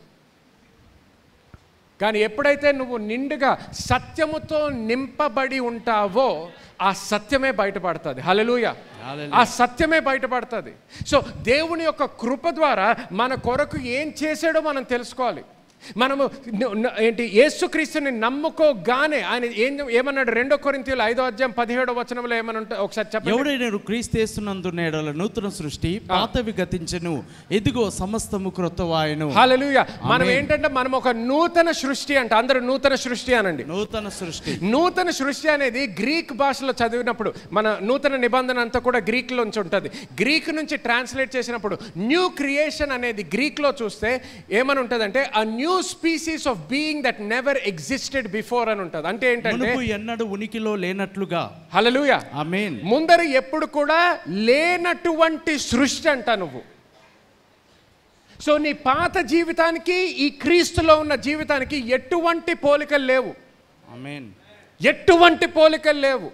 కానీ ఎప్పుడైతే నువ్వు నిండుగా సత్యముతో నింపబడి ఉంటావో ఆ సత్యమే బయటపడుతుంది. హల్లెలూయా. ఆ సత్యమే బయటపడుతుంది. సో దేవుని యొక్క కృప ద్వారా మన కొరకు ఏం చేశాడో మనం తెలుసుకోవాలి. మనము ఏంటి? యేసుక్రీస్తుని నమ్ముకోగానే ఆయన ఏమన్నాడు? 2 కొరింథీయులు 5:17 ఏమని ఉంటే ఒకసారి చెప్పండి. ఎవడైనా క్రీస్తు యేసునందున్న యెడల నూతన సృష్టి, పాతవి గతించెను, ఇదిగో సమస్తము క్రొత్తవాయెను. హల్లెలూయా. మనం ఏంటంటే మనం ఒక నూతన సృష్టి అంట. అందరూ నూతన సృష్టి అనండి. నూతన సృష్టి. నూతన సృష్టి అనేది గ్రీక్ భాషలో చదివినప్పుడు, మన నూతన నిబంధన అంతా కూడా గ్రీక్ నుంచి ఉంటుంది. గ్రీక్ నుంచి ట్రాన్స్లేట్ చేసినప్పుడు న్యూ క్రియేషన్ అనేది గ్రీక్ లో చూస్తే ఏమని ఉంటుందంటే a new species of being that never existed before అని ఉంటుంది. అంటే ఏంటంటే ఎన్నడూ ఉనికిలో లేనట్లుగా. హల్లెలూయా. ఆమేన్. ముందర ఎప్పుడు కూడా లేనటువంటి సృష్టి అంట నువ్వు. సో నీ పాత జీవితానికి ఈ క్రీస్తులో ఉన్న జీవితానికి ఎటువంటి పోలికలు లేవు. ఆమేన్. ఎటువంటి పోలికలు లేవు.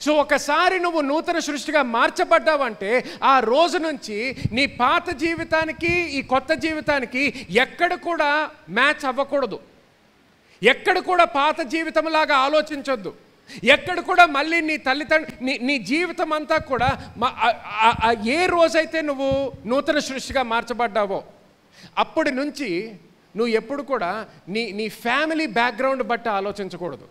సో ఒకసారి నువ్వు నూతన సృష్టిగా మార్చబడ్డావంటే ఆ రోజు నుంచి నీ పాత జీవితానికి ఈ కొత్త జీవితానికి ఎక్కడ కూడా మ్యాచ్ అవ్వకూడదు. ఎక్కడ కూడా పాత జీవితంలాగా ఆలోచించొద్దు. ఎక్కడ కూడా మళ్ళీ నీ తల్లిదండ్రులు నీ జీవితం అంతా కూడా ఏ రోజైతే నువ్వు నూతన సృష్టిగా మార్చబడ్డావో అప్పటి నుంచి నువ్వు ఎప్పుడు కూడా నీ ఫ్యామిలీ బ్యాక్గ్రౌండ్ బట్టి ఆలోచించకూడదు.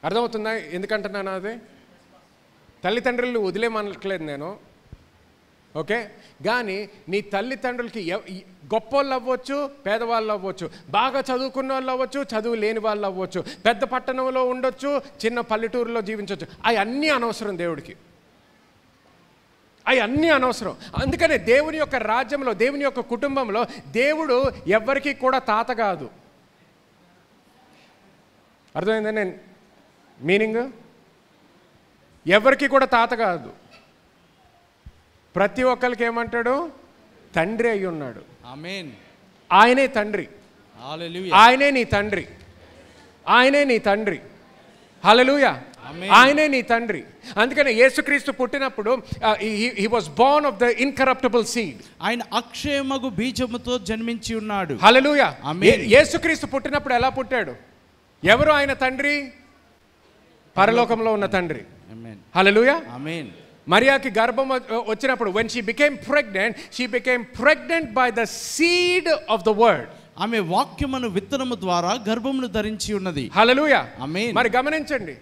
అర్థమవుతుందా ఎందుకంటున్నాను? అది తల్లిదండ్రులు వదిలేమనట్లేదు నేను, ఓకే? కానీ నీ తల్లిదండ్రులకి గొప్పోళ్ళు అవ్వచ్చు, పేదవాళ్ళు అవ్వచ్చు, బాగా చదువుకున్న వాళ్ళు అవ్వచ్చు, చదువు లేని వాళ్ళు అవ్వచ్చు, పెద్ద పట్టణంలో ఉండొచ్చు, చిన్న పల్లెటూరులో జీవించవచ్చు. అవన్నీ అనవసరం దేవుడికి. అవన్నీ అనవసరం. అందుకనే దేవుని యొక్క రాజ్యంలో, దేవుని యొక్క కుటుంబంలో దేవుడు ఎవ్వరికీ కూడా తాత కాదు. అర్థమైందా నేను మీనింగ్? ఎవరికి కూడా తాత కాదు. ప్రతి ఒక్కరికి ఏమంటాడు? తండ్రి అయి ఉన్నాడు. ఆమేన్. ఆయనే తండ్రి. హల్లెలూయా. ఆయనే నీ తండ్రి. ఆయనే నీ తండ్రి. హల్లెలూయా. ఆయనే నీ తండ్రి. అందుకనే యేసుక్రీస్తు పుట్టినప్పుడు he was born of the incorruptible seed. ఆయన అక్షయమగు బీజముతో జన్మించి ఉన్నాడు. హల్లెలూయా. ఆమేన్. యేసుక్రీస్తు పుట్టినప్పుడు ఎలా పుట్టాడు? ఎవరు ఆయన తండ్రి? పరలోకంలో ఉన్న తండ్రి. ఆమేన్. హల్లెలూయా. ఆమేన్. మరియాకి గర్భం వచ్చినప్పుడు when she became pregnant by the seed of the word. ఆమె వాక్యమును విత్తనము ద్వారా గర్భమును ధరించి ఉన్నది. హల్లెలూయా. ఆమేన్. మరి గమనించండి,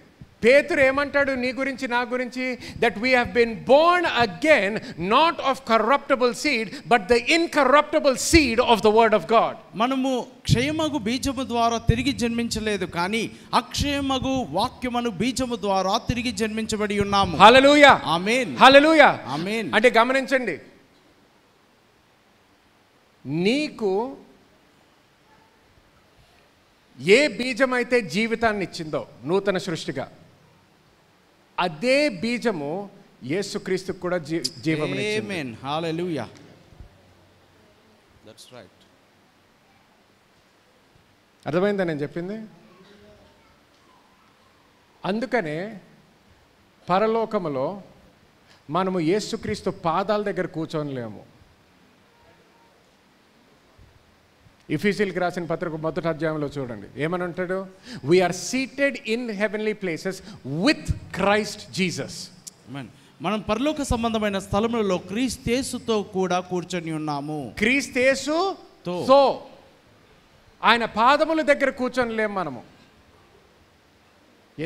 పేతురు ఏమంటాడు నీ గురించి నా గురించి? That we have been born again not of corruptible seed but the incorruptible seed of the word of God. మనము క్షయమగు బీజము ద్వారా తిరిగి జన్మించలేదు, కానీ అక్షయమగు వాక్యమును బీజము ద్వారా తిరిగి జన్మించబడి ఉన్నాము. హల్లెలూయా. ఆమేన్. హల్లెలూయా. ఆమేన్. అంటే గమనించండి, నీకు ఏ బీజమైతే జీవితాన్ని ఇచ్చిందో నూతన సృష్టిగా, అదే బీజము యేసుక్రీస్తుకు కూడా జీవమునిచ్చింది. ఆమేన్. హల్లెలూయా. That's right. అర్థమైందా నేను చెప్పింది? అందుకనే పరలోకములో మనము యేసుక్రీస్తు పాదాల దగ్గర కూర్చోలేము. ఎఫెసీయులకు రాసిన పత్రిక 1వ అధ్యాయంలో చూడండి ఏమని ఉంటాడు, we are seated in heavenly places with Christ Jesus. మనం పరలోక సంబంధమైన స్థలములలో క్రీస్తేసుతో కూడా కూర్చొని ఉన్నాము. క్రీస్తేసుతో ఆయన పాదముల దగ్గర కూర్చొని లేము మనము.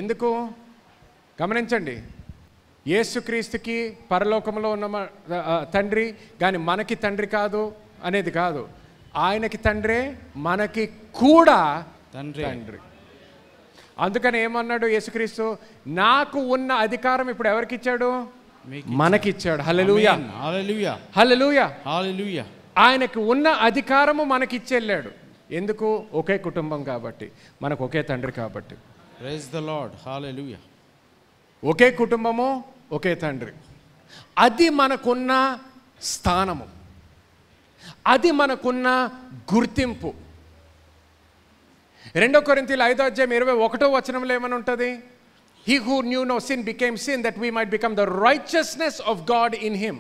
ఎందుకు గమనించండి, యేసుక్రీస్తుకి పరలోకంలో ఉన్న తండ్రి కానీ మనకి తండ్రి కాదు అనేది కాదు. ఆయనకి తండ్రే, మనకి కూడా తండ్రి. అందుకని ఏమన్నాడు యేసుక్రీస్తు, నాకు ఉన్న అధికారం ఇప్పుడు ఎవరికి ఇచ్చాడు? మనకిచ్చాడు. హల్లెలూయా, హల్లెలూయా, హల్లెలూయా, హల్లెలూయా. ఆయనకు ఉన్న అధికారము మనకిచ్చెళ్ళాడు. ఎందుకు? ఒకే కుటుంబం కాబట్టి, మనకు ఒకే తండ్రి కాబట్టి. ప్రైజ్ ద లార్డ్, హల్లెలూయా. ఒకే కుటుంబము, ఒకే తండ్రి. అది మనకున్న స్థానము, అది మనకున్న గుర్తింపు. 2 కొరింథీయులు 5వ అధ్యాయం 21వ వచనంలో ఏమని ఉంటుంది? He who knew no sin became sin that we might become the righteousness of God in him.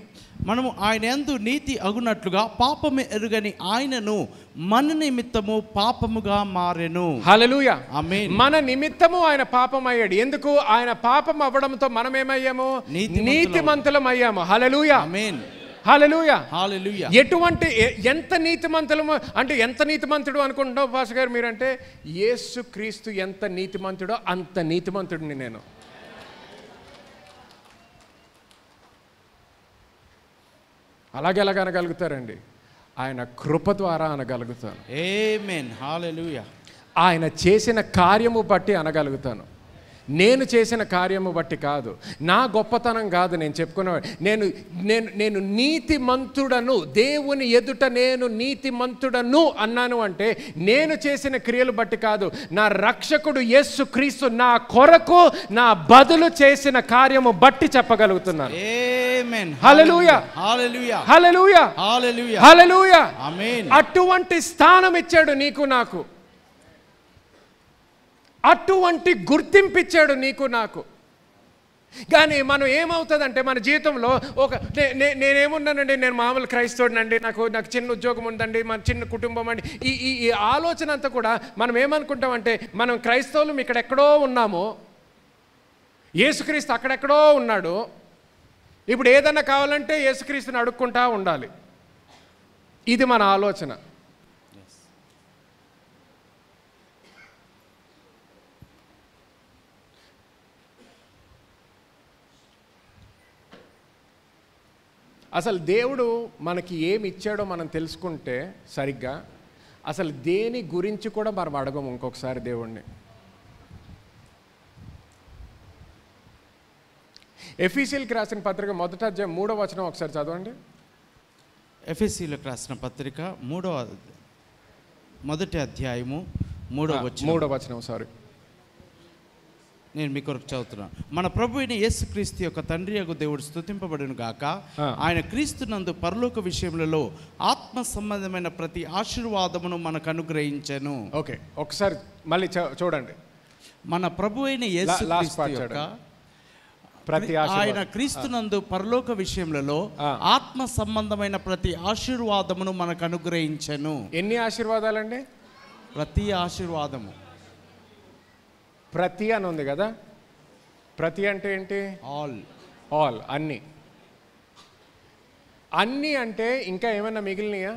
మనము ఆయన యందు నీతి అగునట్లుగా పాపము ఎరుగని ఆయనను మన నిమిత్తము పాపముగా మారెను. హల్లెలూయా, ఆమేన్. మన నిమిత్తము ఆయన పాపం అయ్యాడు. ఎందుకు? ఆయన పాపం అవ్వడంతో మనం ఏమయ్యాము? నీతిమంతులం అయ్యాము. హల్లెలూయా, ఆమేన్, హల్లెలూయా, హల్లెలూయా. ఎంత నీతిమంతులము అంటే ఎంత నీతిమంతుడు అనుకుంటున్నావు పాస్ గారు మీరంటే, యేసుక్రీస్తు ఎంత నీతిమంతుడో అంత నీతిమంతుడిని నేను. అలాగెలాగ అనగలుగుతారండి? ఆయన కృప ద్వారా అనగలుగుతాను. ఆమేన్, హల్లెలూయా. ఆయన చేసిన కార్యము బట్టి అనగలుగుతాను. నేను చేసిన కార్యము బట్టి కాదు, నా గొప్పతనం కాదు. నేను చెప్పుకునేవాడు నేను నేను నేను నీతిమంతుడను, దేవుని ఎదుట నేను నీతిమంతుడను అన్నాను అంటే నేను చేసిన క్రియలు బట్టి కాదు, నా రక్షకుడు యేసుక్రీస్తు నా కొరకు నా బదులు చేసిన కార్యము బట్టి చెప్పగలుగుతున్నాను. ఆమేన్, హల్లెలూయా, హల్లెలూయా, హల్లెలూయా, హల్లెలూయా, హల్లెలూయా. ఆమేన్. అటువంటి స్థానం ఇచ్చాడు నీకు నాకు, అటువంటి గుర్తింపిచ్చాడు నీకు నాకు. కానీ మనం ఏమవుతుందంటే మన జీవితంలో ఒక నేనేమున్నానండి, నేను మామూలు క్రైస్తవుడినండి, నాకు చిన్న ఉద్యోగం ఉందండి, మన చిన్న కుటుంబం అండి, ఈ ఆలోచన అంతా కూడా మనం ఏమనుకుంటామంటే మనం క్రైస్తవులు ఇక్కడ ఎక్కడో ఉన్నాము, యేసుక్రీస్తు అక్కడెక్కడో ఉన్నాడు, ఇప్పుడు ఏదన్నా కావాలంటే యేసుక్రీస్తుని అడుక్కుంటా ఉండాలి. ఇది మన ఆలోచన. అసలు దేవుడు మనకి ఏమి ఇచ్చాడో మనం తెలుసుకుంటే సరిగ్గా అసలు దేని గురించి కూడా మనం అడగము ఇంకొకసారి దేవుణ్ణి. ఎఫెసీయులకు రాసిన పత్రిక 1వ అధ్యాయం 3వ వచనం ఒకసారి చదవండి. ఎఫెసీయులకు రాసిన పత్రిక 1వ అధ్యాయము 3వ వచనం. సారీ, నేను మీ కొరకు చదువుతున్నాను. మన ప్రభు అయిన యేసుక్రీస్తు యొక్క తండ్రి యగు దేవుడు స్తుతింపబడును గాక. ఆయన క్రీస్తునందు పరలోక విషయములలో ఆత్మ సంబంధమైన ప్రతి ఆశీర్వాదమును మనకు అనుగ్రహించెను. ఓకే, ఒకసారి మళ్ళీ చూడండి. మన ప్రభు అయిన యేసుక్రీస్తు యొక్క ఆయన క్రీస్తునందు పరలోక విషయములలో ఆత్మ సంబంధమైన ప్రతి ఆశీర్వాదమును మనకు అనుగ్రహించెను. ఎన్ని ఆశీర్వాదాలండి? ప్రతి ఆశీర్వాదము. ప్రతి అని ఉంది కదా, ప్రతి అంటే ఏంటి? ఆల్, అన్ని. అన్ని అంటే ఇంకా ఏమైనా మిగిలినయా?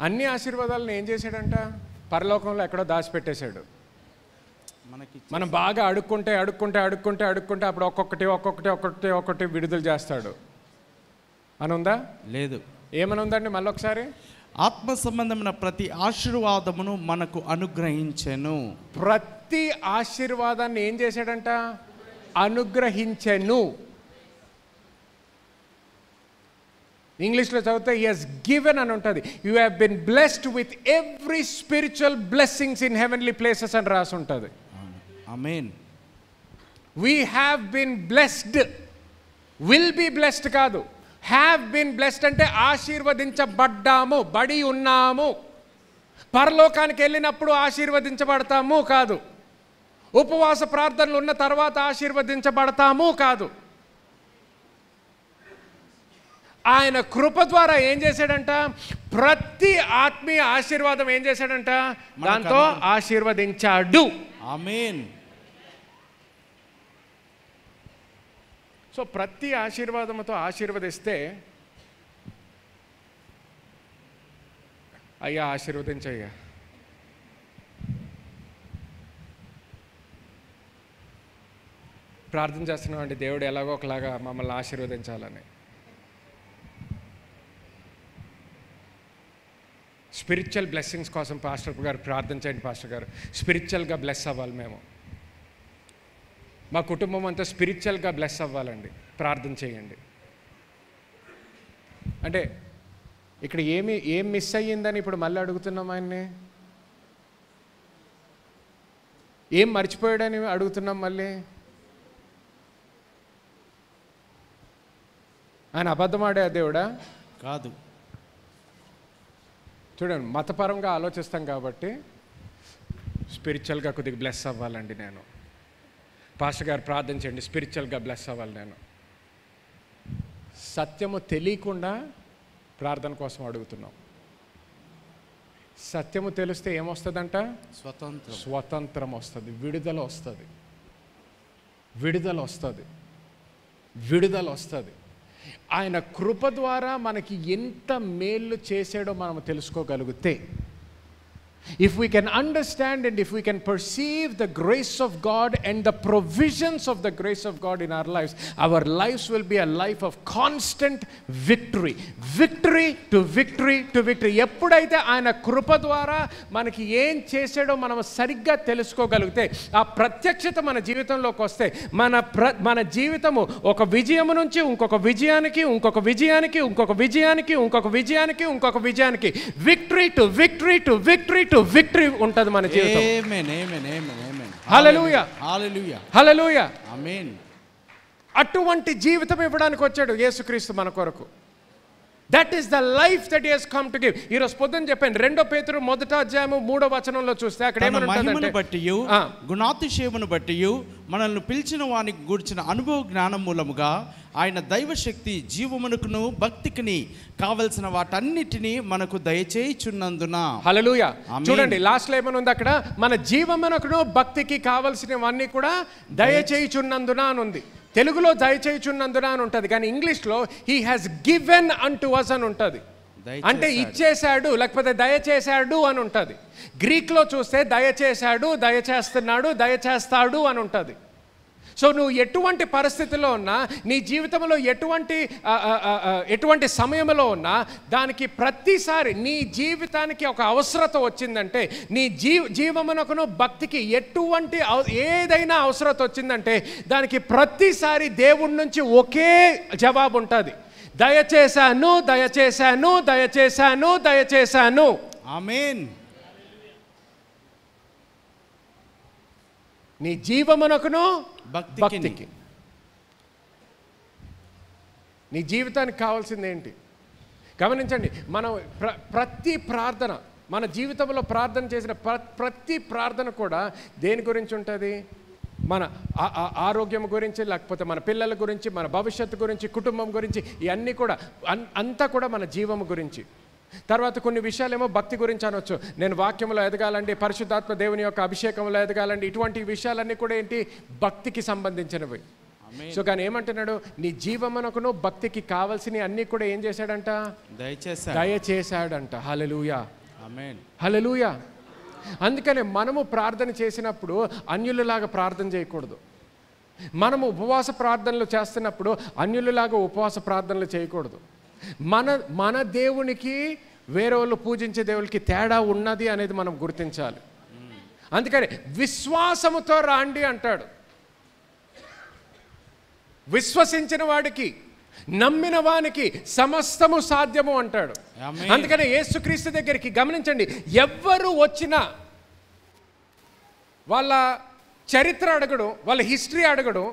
అన్ని ఆశీర్వాదాలను ఏం చేశాడంట? పరలోకంలో ఎక్కడో దాచిపెట్టేశాడు. మనం బాగా అడుక్కుంటే అప్పుడు ఒక్కొక్కటి విడుదల చేస్తాడు అని ఉందా? లేదు. ఏమని ఉందండి? మళ్ళీ ఒకసారి. ఆత్మ సంబంధమైన ప్రతి ఆశీర్వాదమును మనకు అనుగ్రహించెను. ప్రతి ఆశీర్వాదాన్ని ఏం చేశాడంట? అనుగ్రహించెను. ఇంగ్లీష్లో చదివితే he has given అని ఉంటుంది. You have been blessed with every spiritual blessings in heavenly places అని రాసి ఉంటుంది. ఆమేన్. We have been blessed, will be blessed కాదు. హ్యావ్ బీన్ బ్లెస్డ్ అంటే ఆశీర్వదించబడ్డాము, బడి ఉన్నాము. పరలోకానికి వెళ్ళినప్పుడు ఆశీర్వదించబడతాము కాదు, ఉపవాస ప్రార్థనలు ఉన్న తర్వాత ఆశీర్వదించబడతాము కాదు. ఆయన కృప ద్వారా ఏం చేశాడంట? ప్రతి ఆత్మీయ ఆశీర్వాదం ఏం చేశాడంట? దాంతో ఆశీర్వదించాడు. ఆమేన్. సో ప్రతి ఆశీర్వాదంతో ఆశీర్వదిస్తే, అయ్యా ఆశీర్వదించయ్యా, ప్రార్థన చేస్తున్నామండి దేవుడు ఎలాగో ఒకలాగా మమ్మల్ని ఆశీర్వదించాలని. స్పిరిచువల్ బ్లెస్సింగ్స్ కోసం పాస్టర్ గారు ప్రార్థన చేయండి. పాస్టర్ గారు, స్పిరిచువల్గా బ్లెస్ అవ్వాలి, మేము మా కుటుంబం అంతా స్పిరిచువల్గా బ్లెస్ అవ్వాలండి, ప్రార్థన చేయండి. అంటే ఇక్కడ ఏం మిస్ అయ్యిందని ఇప్పుడు మళ్ళీ అడుగుతున్నాం ఆయన్ని. ఏం మర్చిపోయాడని అడుగుతున్నాం మళ్ళీ. ఆయన అబద్ధమాడే దేవుడా? కాదు. చూడండి, మతపరంగా ఆలోచిస్తాం కాబట్టి స్పిరిచువల్గా కొద్దిగా బ్లెస్ అవ్వాలండి నేను. పాస్టర్ గారు ప్రార్థన చేయండి, స్పిరిచువల్గా బ్లెస్ అవ్వాలి నేను. సత్యము తెలియకుండా ప్రార్థన కోసం అడుగుతున్నాం. సత్యము తెలిస్తే ఏమొస్తుందంట? స్వతంత్రం వస్తుంది, విడుదల వస్తుంది, విడుదల వస్తుంది, విడుదల వస్తుంది. ఆయన కృప ద్వారా మనకి ఎంత మేలు చేసాడో మనం తెలుసుకోగలిగితే, if we can understand and if we can perceive the grace of God and the provisions of the grace of God in our lives will be a life of constant victory, victory to victory to victory. ఎప్పుడైతే ఆయన కృప ద్వారా మనకి ఏం చేసాడో మనం సరిగ్గా తెలుసుకోగలిగితే, ఆ ప్రత్యక్షత మన జీవితంలోకి వస్తే మన జీవితము ఒక విజయము నుంచి ఇంకొక విజయానికి, ఇంకొక విజయానికి, ఇంకొక విజయానికి, ఇంకొక విజయానికి, ఇంకొక విజయానికి, victory to victory to victory to victory ఉంటుంది మన జీవితం. ఆమేన్, ఆమేన్, ఆమేన్, ఆమేన్. హల్లెలూయా, హల్లెలూయా, హల్లెలూయా. ఆమేన్. అటువంటి జీవితం ఇవ్వడానికి వచ్చాడు యేసుక్రీస్తు మన కొరకు. That is the life that he has come to give. ఈ రోజు పొద్దున చెప్పాను, 2 పేతురు 1:3 చూస్తే అక్కడ మహిమను బట్టియు గుణాతిశయమును బట్టియు మనల్ని పిలిచిన వానికి గూర్చిన అనుభవ జ్ఞానం మూలముగా ఆయన దైవశక్తి జీవమునకును భక్తికిని కావలసిన వాటన్నిటినీ మనకు దయచేయుచున్నందున. హల్లెలూయా. చూడండి లాస్ట్ లో ఏమనుంది అక్కడ? మన జీవమునకును భక్తికి కావలసినవన్నీ కూడా దయచేయుచున్నందున అని ఉంది. తెలుగులో దయచేయుచున్నందున అని ఉంటుంది, కానీ ఇంగ్లీష్లో హీ హ్యాస్ గివెన్ అంటు అస్ అని ఉంటుంది. అంటే ఇచ్చేశాడు లేకపోతే దయచేశాడు అని ఉంటుంది. గ్రీక్లో చూస్తే దయచేశాడు, దయచేస్తున్నాడు, దయచేస్తాడు అని ఉంటుంది. సో నువ్వు ఎటువంటి పరిస్థితిలో ఉన్నా, నీ జీవితంలో ఎటువంటి సమయంలో ఉన్నా, దానికి ప్రతిసారి నీ జీవితానికి ఒక అవసరత వచ్చిందంటే, నీ జీవమునకును భక్తికి ఏదైనా అవసరత వచ్చిందంటే, దానికి ప్రతిసారి దేవుడి నుంచి ఒకే జవాబు ఉంటుంది: దయచేశాను, దయచేశాను, దయచేశాను, దయచేశాను. ఆమేన్. నీ జీవమునకును భక్తికి. నీ జీవితానికి కావాల్సింది ఏంటి? గమనించండి, మనం ప్రతి ప్రార్థన, మన జీవితంలో ప్రార్థన చేసిన ప్రతి ప్రార్థన కూడా దేని గురించి ఉంటుంది? మన ఆరోగ్యం గురించి, లేకపోతే మన పిల్లల గురించి, మన భవిష్యత్తు గురించి, కుటుంబం గురించి, ఇవన్నీ కూడా అంతా కూడా మన జీవము గురించి. తర్వాత కొన్ని విషయాలేమో భక్తి గురించి అనొచ్చు. నేను వాక్యంలో ఎదగాలండి, పరిశుద్ధాత్మ దేవుని యొక్క అభిషేకంలో ఎదగాలండి, ఇటువంటి విషయాలన్నీ కూడా ఏంటి? భక్తికి సంబంధించినవి. సో కానీ ఏమంటున్నాడు? నీ జీవమునకును భక్తికి కావాల్సినవి అన్నీ కూడా ఏం చేశాడంట? దయచేశాడంట. హల్లెలూయా, ఆమేన్, హల్లెలూయా. అందుకనే మనము ప్రార్థన చేసినప్పుడు అన్యులలాగా ప్రార్థన చేయకూడదు. మనము ఉపవాస ప్రార్థనలు చేస్తున్నప్పుడు అన్యులలాగా ఉపవాస ప్రార్థనలు చేయకూడదు. మన దేవునికి వేరే వాళ్ళు పూజించే దేవునికి తేడా ఉన్నది అనేది మనం గుర్తించాలి. అందుకని విశ్వాసముతో రాండి అంటాడు. విశ్వసించిన వాడికి, నమ్మిన వానికి సమస్తము సాధ్యము అంటాడు. అందుకని యేసుక్రీస్తు దగ్గరికి గమనించండి, ఎవ్వరు వచ్చినా వాళ్ళ చరిత్ర అడగడు, వాళ్ళ హిస్టరీ అడగడు,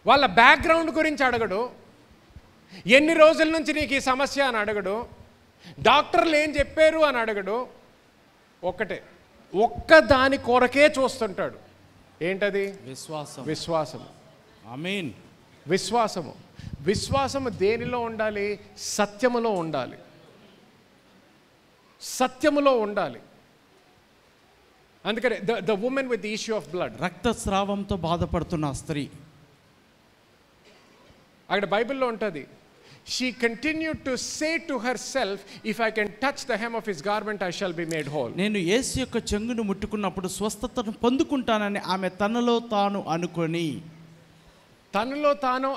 వాళ్ళ బ్యాక్గ్రౌండ్ గురించి అడగడు, ఎన్ని రోజుల నుంచి నీకు ఈ సమస్య అని అడగడు, డాక్టర్లు ఏం చెప్పారు అని అడగడు, ఒక్కటే, ఒక్క దాని కొరకే చూస్తుంటాడు. ఏంటది? విశ్వాసం. విశ్వాసము. ఆమేన్. విశ్వాసము. విశ్వాసము దేనిలో ఉండాలి? సత్యములో ఉండాలి. సత్యములో ఉండాలి. అందుకనే the women with the issue of blood, రక్తస్రావంతో బాధపడుతున్న స్త్రీ, అక్కడ బైబిల్లో ఉంటుంది, she continued to say to herself, if I can touch the hem of his garment I shall be made whole. నేను యేసు యొక్క చెంగును ముట్టుకున్నప్పుడు స్వస్థతను పొందుకుంటానని ఆమె తనలో తాను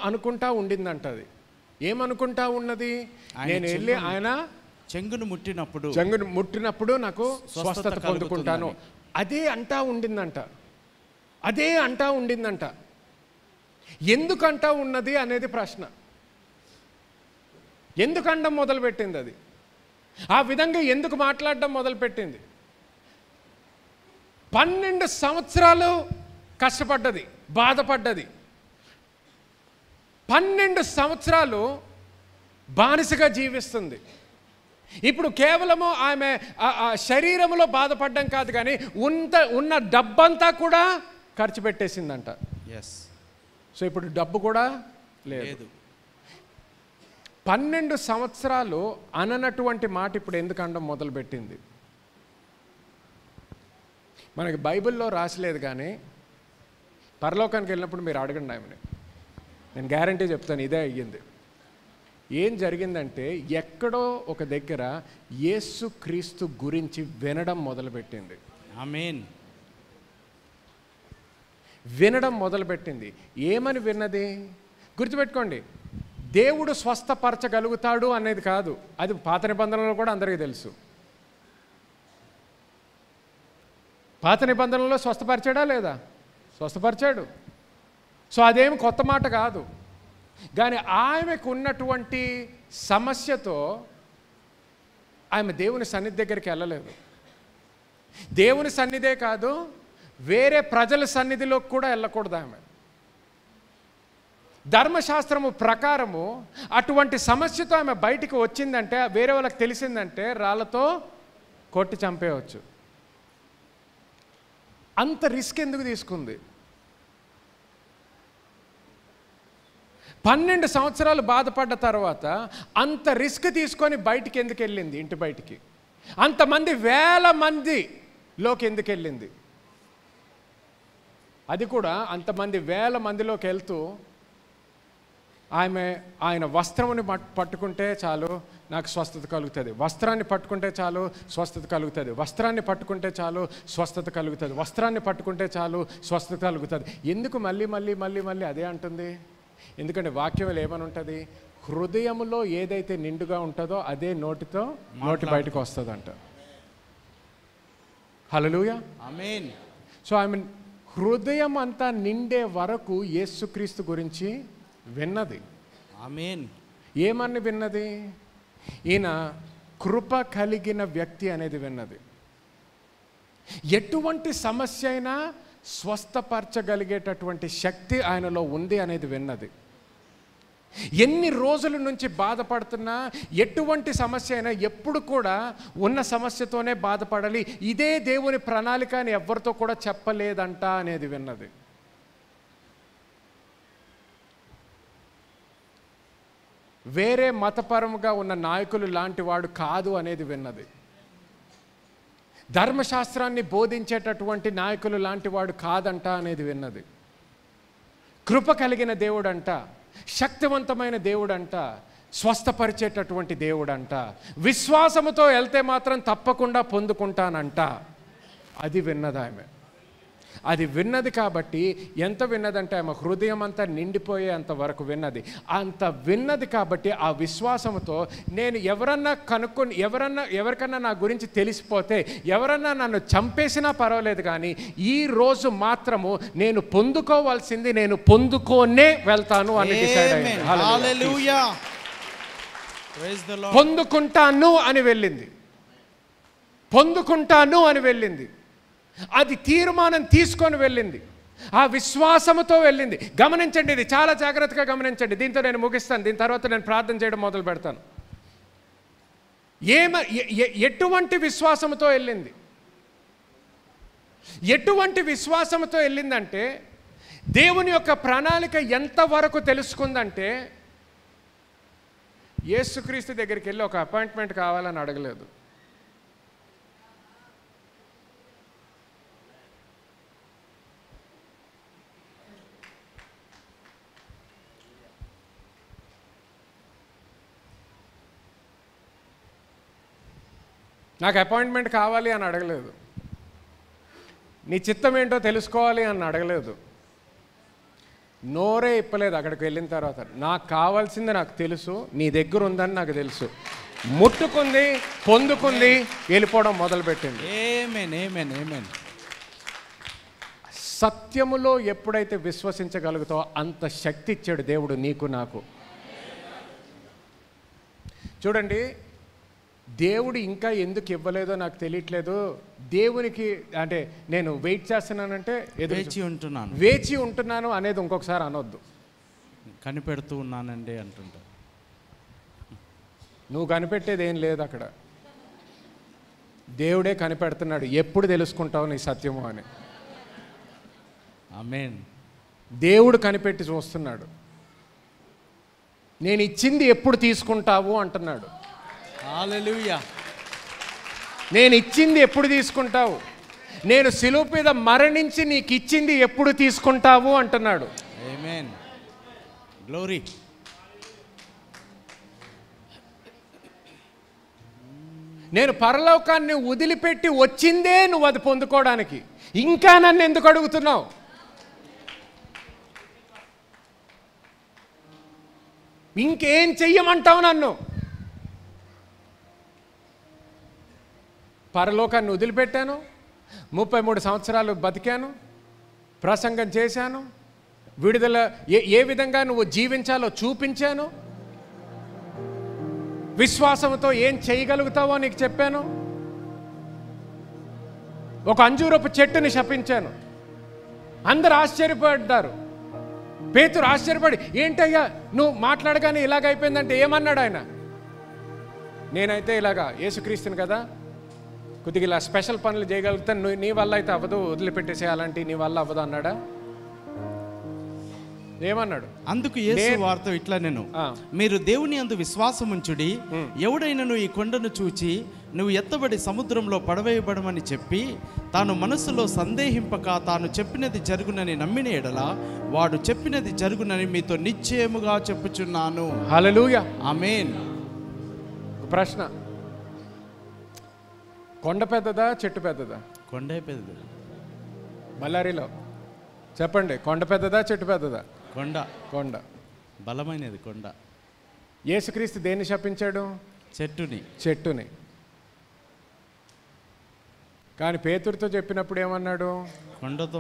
అనుకుంటా ఉండిందంటది. ఏమనుకుంటా ఉన్నది? నేను వెళ్ళి ఆయన చెంగును ముట్టినప్పుడు నాకు స్వస్థత పొందుకుంటాను. అదే అంటా ఉండిందంట. ఎందుకంటా ఉన్నది అనేది ప్రశ్న. ఎందుకు అనడం మొదలుపెట్టింది? అది ఆ విధంగా ఎందుకు మాట్లాడడం మొదలుపెట్టింది? 12 సంవత్సరాలు కష్టపడ్డది, బాధపడ్డది. 12 సంవత్సరాలు బానిసగా జీవిస్తుంది. ఇప్పుడు కేవలము ఆమె శరీరంలో బాధపడడం కాదు, కానీ ఉన్న డబ్బంతా కూడా ఖర్చు పెట్టేసిందంట. సో ఇప్పుడు డబ్బు కూడా లేదు. 12 సంవత్సరాలు అననటువంటి మాట ఇప్పుడు ఎందుకు అనడం మొదలుపెట్టింది? మనకి బైబిల్లో రాసలేదు, కానీ పరలోకానికి వెళ్ళినప్పుడు మీరు అడగండి ఆమెని, నేను గ్యారంటీ చెప్తాను ఇదే అయ్యింది. ఏం జరిగిందంటే, ఎక్కడో ఒక దగ్గర యేసుక్రీస్తు గురించి వినడం మొదలుపెట్టింది. ఆమేన్. వినడం మొదలుపెట్టింది. ఏమని విన్నది? గుర్తుపెట్టుకోండి, దేవుడు స్వస్థపరచగలుగుతాడు అనేది కాదు, అది పాత నిబంధనలో కూడా అందరికీ తెలుసు. పాత నిబంధనలో స్వస్థపరిచాడా లేదా? స్వస్థపరిచాడు. సో అదేమి కొత్త మాట కాదు. కానీ ఆమెకు ఉన్నటువంటి సమస్యతో ఆమె దేవుని సన్నిధి దగ్గరికి వెళ్ళలేదు. దేవుని సన్నిధే కాదు, వేరే ప్రజల సన్నిధిలో కూడా వెళ్ళకూడదు ఆమె. ధర్మశాస్త్రము ప్రకారము అటువంటి సమస్యతో ఆమె బయటికి వచ్చిందంటే, వేరే వాళ్ళకి తెలిసిందంటే రాళ్ళతో కొట్టి చంపేయవచ్చు. అంత రిస్క్ ఎందుకు తీసుకుంది? 12 సంవత్సరాలు బాధపడ్డ తర్వాత అంత రిస్క్ తీసుకొని బయటికి ఎందుకు వెళ్ళింది? ఇంటి బయటికి అంతమంది వేల మందిలోకి ఎందుకు వెళ్ళింది? అది కూడా అంతమంది వేల మందిలోకి వెళ్తూ ఆయన వస్త్రముని పట్టుకుంటే చాలు నాకు స్వస్థత కలుగుతుంది, వస్త్రాన్ని పట్టుకుంటే చాలు స్వస్థత కలుగుతుంది, వస్త్రాన్ని పట్టుకుంటే చాలు స్వస్థత కలుగుతుంది, వస్త్రాన్ని పట్టుకుంటే చాలు స్వస్థత కలుగుతుంది. ఎందుకు మళ్ళీ మళ్ళీ మళ్ళీ మళ్ళీ అదే అంటుంది? ఎందుకంటే వాక్యంలో ఏమని ఉంటుంది? హృదయంలో ఏదైతే నిండుగా ఉంటుందో అదే నోటి బయటకు వస్తుందంట. హల్లెలూయా, ఆమేన్. సో ఆమె హృదయం అంతా నిండే వరకు యేసుక్రీస్తు గురించి విన్నది. ఆమేన్. ఏమని విన్నది? ఈయన కృప కలిగిన వ్యక్తి అనేది విన్నది. ఎటువంటి సమస్య అయినా స్వస్థపరచగలిగేటటువంటి శక్తి ఆయనలో ఉంది అనేది విన్నది. ఎన్ని రోజుల నుంచి బాధపడుతున్నా, ఎటువంటి సమస్య అయినా ఎప్పుడు కూడా ఉన్న సమస్యతోనే బాధపడాలి, ఇదే దేవుని ప్రణాళిక అని ఎవరితో కూడా చెప్పలేదంట అనేది విన్నది. వేరే మతపరముగా ఉన్న నాయకులు లాంటి వాడు కాదు అనేది విన్నది. ధర్మశాస్త్రాన్ని బోధించేటటువంటి నాయకులు లాంటి వాడు కాదంట అనేది విన్నది. కృప కలిగిన దేవుడంట, శక్తివంతమైన దేవుడంట, స్వస్థపరిచేటటువంటి దేవుడంట, విశ్వాసముతో వెళ్తే మాత్రం తప్పకుండా పొందుకుంటానంట. అది విన్నది ఆమె. అది విన్నది కాబట్టి ఎంత విన్నదంటే ఆమె హృదయం అంతా నిండిపోయే అంత వరకు విన్నది. అంత విన్నది కాబట్టి ఆ విశ్వాసంతో నేను ఎవరికన్నా నా గురించి తెలిసిపోతే, ఎవరన్నా నన్ను చంపేసినా పర్వాలేదు, కానీ ఈ రోజు మాత్రము నేను పొందుకోవాల్సింది నేను పొందుకోనే వెళ్తాను అని డిసైడ్ అయ్యింది. హల్లెలూయా, ప్రైజ్ ది లార్డ్. పొందుకుంటాను అని వెళ్ళింది. పొందుకుంటాను అని వెళ్ళింది. అది తీర్మానం తీసుకొని వెళ్ళింది. ఆ విశ్వాసముతో వెళ్ళింది. గమనించండి, ఇది చాలా జాగ్రత్తగా గమనించండి. దీంతో నేను ముగిస్తాను. దీని తర్వాత నేను ప్రార్థన చేయడం మొదలు పెడతాను. ఎటువంటి విశ్వాసముతో వెళ్ళింది? ఎటువంటి విశ్వాసంతో వెళ్ళిందంటే, దేవుని యొక్క ప్రణాళిక ఎంతవరకు తెలుసుకుందంటే, యేసుక్రీస్తు దగ్గరికి వెళ్ళి ఒక అపాయింట్మెంట్ కావాలని అడగలేదు. నాకు అపాయింట్మెంట్ కావాలి అని అడగలేదు. నీ చిత్తం ఏంటో తెలుసుకోవాలి అని అడగలేదు. నోరే ఇప్పలేదు. అక్కడికి వెళ్ళిన తర్వాత నాకు కావాల్సింది నాకు తెలుసు, నీ దగ్గర ఉందని నాకు తెలుసు. ముట్టుకుంది, పొందుకుంది, వెళ్ళిపోవడం మొదలుపెట్టింది. ఆమేన్, ఆమేన్, ఆమేన్. సత్యములో ఎప్పుడైతే విశ్వసించగలుగుతావో అంత శక్తి ఇచ్చాడు దేవుడు నీకు నాకు. చూడండి, దేవుడు ఇంకా ఎందుకు ఇవ్వలేదో నాకు తెలియట్లేదు. దేవునికి అంటే నేను వెయిట్ చేస్తున్నానంటే వేచి ఉంటున్నాను అనేది ఇంకొకసారి అనొద్దు. కనిపెడుతూ ఉన్నానండి అంటుంటా. నువ్వు కనిపెట్టేది ఏం లేదు అక్కడ. దేవుడే కనిపెడుతున్నాడు. ఎప్పుడు తెలుసుకుంటావు నీ సత్యము అని. ఆమేన్. దేవుడు కనిపెట్టి చూస్తున్నాడు. నేను ఇచ్చింది ఎప్పుడు తీసుకుంటావు అంటున్నాడు. హల్లెలూయా. నేను ఇచ్చింది ఎప్పుడు తీసుకుంటావు, నేను సిలువ మీద మరణించి నీకు ఇచ్చింది ఎప్పుడు తీసుకుంటావు అంటున్నాడు. ఆమేన్. గ్లోరీ. నేను పరలోకాన్ని వదిలిపెట్టి వచ్చిందే నువ్వు అది పొందుకోవడానికి. ఇంకా నన్ను ఎందుకు అడుగుతున్నావు? ఇంకేం చెయ్యమంటావు నన్ను? పరలోకాన్ని వదిలిపెట్టాను, 33 సంవత్సరాలు బతికాను, ప్రసంగం చేశాను, విడుదల ఏ విధంగా నువ్వు జీవించాలో చూపించాను, విశ్వాసంతో ఏం చేయగలుగుతావో నీకు చెప్పాను. ఒక అంజూరపు చెట్టుని శపించాను. అందరు ఆశ్చర్యపడ్డారు. పేతురు ఆశ్చర్యపడి, ఏంటయ్యా నువ్వు మాట్లాడగానే ఇలాగైపోయిందంటే ఏమన్నాడు ఆయన? నేనైతే ఇలాగా యేసుక్రీస్తుని కదా, కొద్దిగా ఇలా స్పెషల్ పనులు చేయగలుగుతాను, నీ వల్ల అయితే అవ్వదు, వదిలిపెట్టేసేయాలంటే నీ వల్ల అవ్వదు అన్నాడా? ఏమన్నాడు? అందుకు యేసు వార్త ఇట్లా, నేను మీరు దేవుని యందు విశ్వాసం ఉంచుడి, ఎవడైనను ఈ కొండను చూచి నువ్వు ఎత్తబడి సముద్రంలో పడవేయబడమని చెప్పి తాను మనసులో సందేహింపక తాను చెప్పినది జరుగునని నమ్మిన ఎడల వాడు చెప్పినది జరుగునని మీతో నిశ్చయముగా చెప్పుచున్నాను. హల్లెలూయా. ఆమేన్. ప్రశ్న, కొండ పెద్దదా చెట్టు పెద్దదా? కొండే పెద్దది. బళ్ళారిలో చెప్పండి, కొండ పెద్దదా చెట్టు పెద్దదా? కొండ. కొండ బలమైనది కొండ. యేసుక్రీస్తు దేన్ని శపించాడు? చెట్టుని. కానీ పేతురుతో చెప్పినప్పుడు ఏమన్నాడు? కొండతో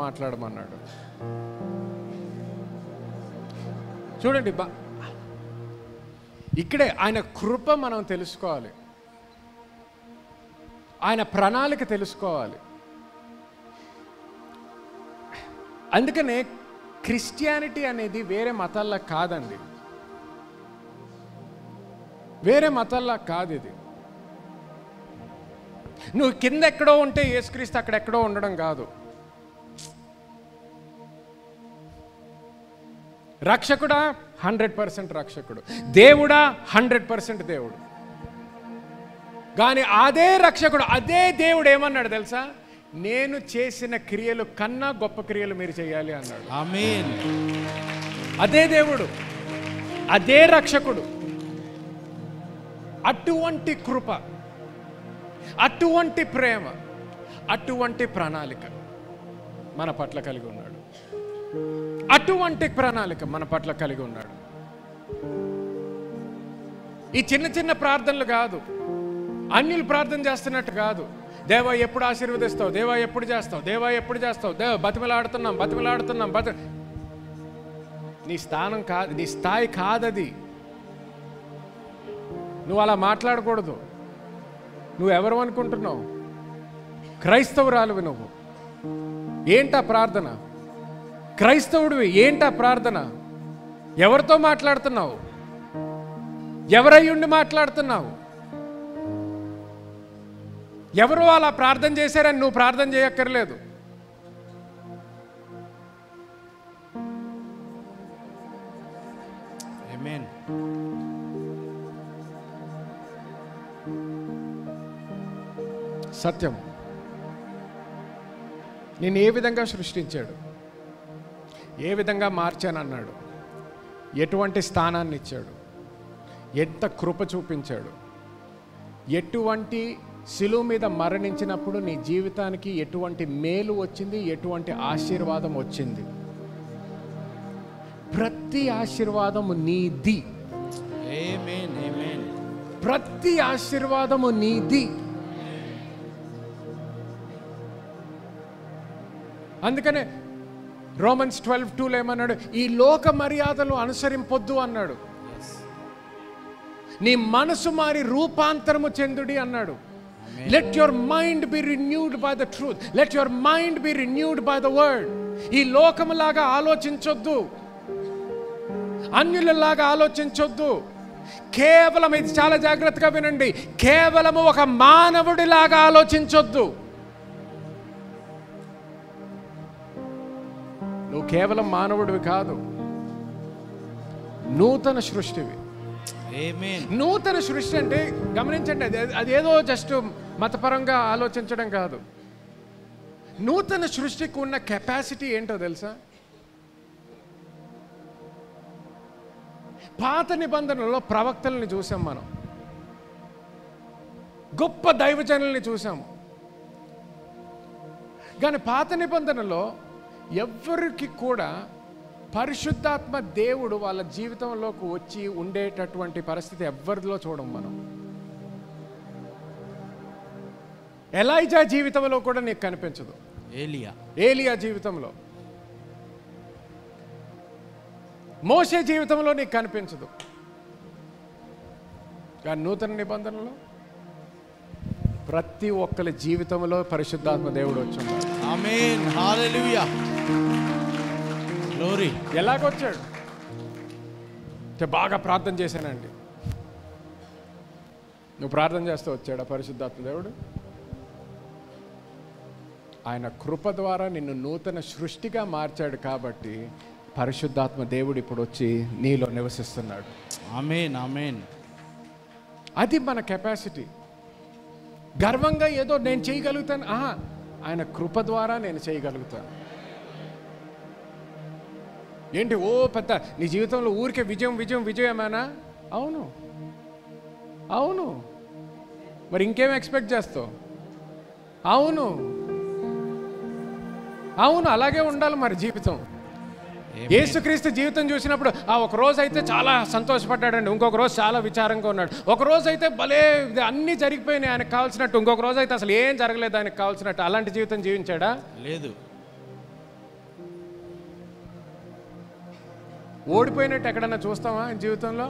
మాట్లాడమన్నాడు. చూడండి, ఇక్కడే ఆయన కృప మనం తెలుసుకోవాలి, ఆయన ప్రణాళిక తెలుసుకోవాలి. అందుకనే క్రిస్టియానిటీ అనేది వేరే మతాల్లా కాదండి, వేరే మతాల్లా కాదు ఇది. నువ్వు కింద ఎక్కడో ఉంటే యేసుక్రీస్తు అక్కడెక్కడో ఉండడం కాదు. రక్షకుడా 100% రక్షకుడు, దేవుడా 100% దేవుడు. కానీ అదే రక్షకుడు, అదే దేవుడు ఏమన్నాడు తెలుసా? నేను చేసిన క్రియలు కన్నా గొప్ప క్రియలు మీరు చేయాలి అన్నాడు. ఆమేన్. అదే దేవుడు, అదే రక్షకుడు. అటువంటి కృప, అటువంటి ప్రేమ, అటువంటి ప్రణాళిక మన పట్ల కలిగి ఉన్నాడు. అటువంటి ప్రణాళిక మన పట్ల కలిగి ఉన్నాడు. ఈ చిన్న చిన్న ప్రార్థనలు కాదు, అన్యులు ప్రార్థన చేస్తున్నట్టు కాదు. దేవా ఎప్పుడు ఆశీర్వదిస్తావు, దేవా ఎప్పుడు చేస్తావు, దేవా ఎప్పుడు చేస్తావు, దేవ బతిమలాడుతున్నాం. నీ స్థానం కాదు, నీ స్థాయి కాదది. నువ్వు అలా మాట్లాడకూడదు. నువ్వెవరు అనుకుంటున్నావు? క్రైస్తవురాలువి నువ్వు. ఏంటా ప్రార్థన? క్రైస్తవుడివి, ఏంటా ప్రార్థన? ఎవరితో మాట్లాడుతున్నావు? ఎవరై ఉండి మాట్లాడుతున్నావు? ఎవరు అలా ప్రార్థన చేశారని నువ్వు ప్రార్థన చేయక్కర్లేదు. ఆమేన్. సత్యం నేను ఏ విధంగా సృష్టించాడు, ఏ విధంగా మార్చానన్నాడు, ఎటువంటి స్థానాన్ని ఇచ్చాడు, ఎంత కృప చూపించాడు, ఎటువంటి శిలువ మీద మరణించినప్పుడు నీ జీవితానికి ఎటువంటి మేలు వచ్చింది, ఎటువంటి ఆశీర్వాదం వచ్చింది. ప్రతి ఆశీర్వాదము నీది. ఆమేన్. ఆమేన్. ప్రతి ఆశీర్వాదము నీది. అందుకనే రోమన్స్ 12:2 ఏమన్నాడు? ఈ లోక మర్యాదలు అనుసరింపొద్దు అన్నాడు. నీ మనసు మారి రూపాంతరము చెందుడి అన్నాడు. Let your mind be renewed by the truth, let your mind be renewed by the word. ఈ లోకములాగా ఆలోచించొద్దు, అన్యులలాగా ఆలోచించొద్దు. కేవలం, ఇది చాలా జాగ్రత్తగా వినండి, కేవలము ఒక మానవుడిలాగా ఆలోచించొద్దు. నువ్వు కేవలం మానవుడివి కాదు, నూతన సృష్టివి. ఆమేన్. నూతన సృష్టి అంటే గమనించండి, అదేదో జస్ట్ మతపరంగా ఆలోచించడం కాదు. నూతన సృష్టికి ఉన్న కెపాసిటీ ఏంటో తెలుసా? పాత నిబంధనలో ప్రవక్తల్ని చూసాం మనం, గొప్ప దైవజనుల్ని చూసాము. కానీ పాత నిబంధనలో ఎవరికి కూడా పరిశుద్ధాత్మ దేవుడు వాళ్ళ జీవితంలోకి వచ్చి ఉండేటటువంటి పరిస్థితి ఎవరిలో చూడం మనం. ఎలైజా జీవితంలో కూడా నీకు కనిపించదు, ఏలియా జీవితంలో, మోషే జీవితంలో నీకు కనిపించదు. కానీ నూతన నిబంధనలో ప్రతి ఒక్కరి జీవితంలో పరిశుద్ధాత్మ దేవుడు వచ్చున్నాడు. ఆమేన్. హల్లెలూయా. గ్లోరీ. ఎలాగొచ్చాడు? బాగా ప్రార్థన చేశానండి. నువ్వు ప్రార్థన చేస్తూ వచ్చాడా పరిశుద్ధాత్మ దేవుడు? ఆయన కృప ద్వారా నిన్ను నూతన సృష్టిగా మార్చాడు కాబట్టి పరిశుద్ధాత్మ దేవుడు ఇప్పుడు వచ్చి నీలో నివసిస్తున్నాడు. ఆమేన్. ఆమేన్. అది మన కెపాసిటీ. గర్వంగా ఏదో నేను చేయగలుగుతాను, ఆయన కృప ద్వారా నేను చేయగలుగుతాను. ఏంటి ఓ పెద్ద నీ జీవితంలో ఊరికే విజయం విజయం విజయమేనా? అవును, అవును. మరి ఇంకేం ఎక్స్పెక్ట్ చేస్తావు? అవును, అవును, అలాగే ఉండాలి మరి జీవితం. యేసుక్రీస్తు జీవితం చూసినప్పుడు ఒక రోజు అయితే చాలా సంతోషపడ్డాడండి, ఇంకొక రోజు చాలా విచారంగా ఉన్నాడు, ఒక రోజు అయితే భలే అన్నీ జరిగిపోయినాయి ఆయనకు కావాల్సినట్టు, ఇంకొక రోజు అయితే అసలు ఏం జరగలేదు ఆయనకు కావాల్సినట్టు. అలాంటి జీవితం జీవించాడా? లేదు. ఓడిపోయినట్టు ఎక్కడన్నా చూస్తామా జీవితంలో?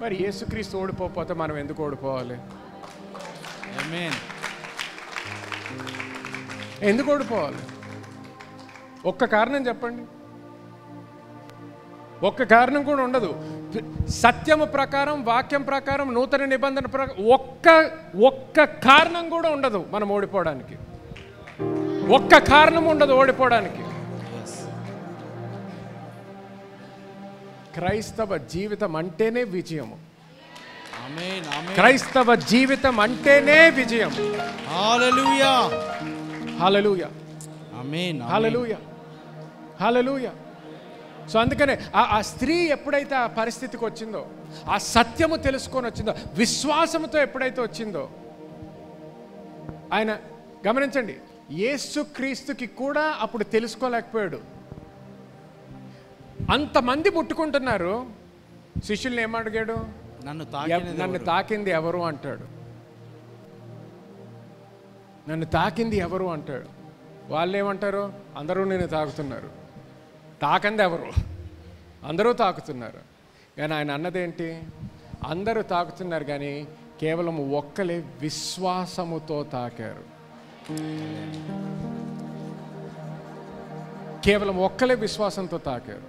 మరి యేసుక్రీస్తు ఓడిపోతే మనం ఎందుకు ఓడిపోవాలి? ఆమేన్. ఎందుకు ఓడిపోవాలి? ఒక్క కారణం చెప్పండి. ఒక్క కారణం కూడా ఉండదు. సత్యము ప్రకారం, వాక్యం ప్రకారం, నూతన నిబంధన ప్రకారం ఒక్క కారణం కూడా ఉండదు మనం ఓడిపోవడానికి. ఒక్క కారణం ఉండదు ఓడిపోవడానికి. క్రైస్తవ జీవితం అంటేనే విజయము. ఆమేన్. ఆమేన్. క్రైస్తవ జీవితం అంటేనే విజయం. హల్లెలూయా. హల్లెలూయా. ఆమేన్. హల్లెలూయా. హల్లెలూయా. సో అందుకనే ఆ స్త్రీ ఎప్పుడైతే ఆ పరిస్థితికి వచ్చిందో, ఆ సత్యము తెలుసుకొని వచ్చిందో, విశ్వాసముతో ఎప్పుడైతే వచ్చిందో, ఆయన గమనించండి, యేసుక్రీస్తుకి కూడా అప్పుడు తెలుసుకోలేకపోయాడు. అంతమంది ముట్టుకుంటున్నారు, శిష్యుల్ని ఏమడిగాడు? నన్ను తాకింది ఎవరు అంటాడు. నన్ను తాకింది ఎవరు అంటాడు. వాళ్ళు ఏమంటారు? అందరూ నేను తాకుతున్నారు. తాకంది ఎవరు? అందరూ తాకుతున్నారు. కానీ ఆయన అన్నదేంటి? అందరూ తాకుతున్నారు కానీ కేవలం ఒక్కలే విశ్వాసముతో తాకారు. కేవలం ఒక్కలే విశ్వాసంతో తాకారు.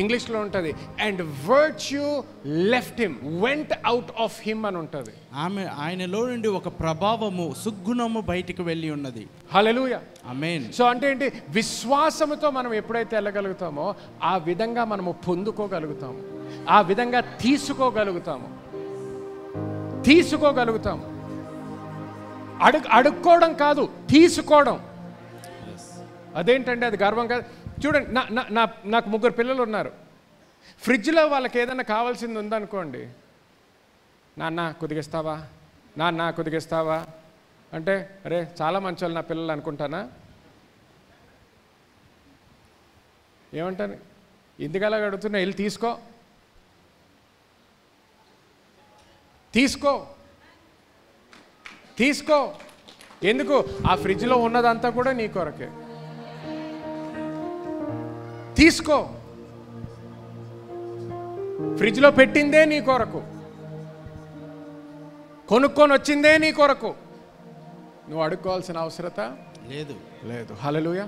ఇంగ్లీష్లో ఉంటుంది and virtue left him, went out of him అని ఉంటుంది. ఆయనలో నుండి ఒక ప్రభావము, సుగుణము బయటికి వెళ్ళి ఉన్నది. హల్లెలూయా, ఆమేన్. సో అంటే ఏంటి? విశ్వాసముతో మనం ఎప్పుడైతే వెళ్ళగలుగుతామో ఆ విధంగా మనము పొందుకోగలుగుతాము, ఆ విధంగా తీసుకోగలుగుతాము. అడుక్కోవడం కాదు, తీసుకోవడం. అదేంటంటే అది గర్వం కాదు. చూడండి, నాకు 3 పిల్లలు ఉన్నారు. ఫ్రిడ్జ్లో వాళ్ళకి ఏదైనా కావాల్సింది ఉందనుకోండి, నాన్న కుదిగిస్తావా, నాన్న కుదిగిస్తావా అంటే, అరే చాలా మంచోళ్ళు నా పిల్లలు అనుకుంటానా? ఏమంటాను? ఎందుకలా అడుగుతున్నా? వెళ్ళి తీసుకో. ఎందుకు? ఆ ఫ్రిడ్జ్లో ఉన్నదంతా కూడా నీ కొరకే. తీసుకో. ఫ్రిడ్జ్లో పెట్టిందే నీ కొరకు, కొనుక్కొని వచ్చిందే నీ కొరకు. నువ్వు అడుక్కోవాల్సిన అవసరత లేదు. హల్లెలూయా.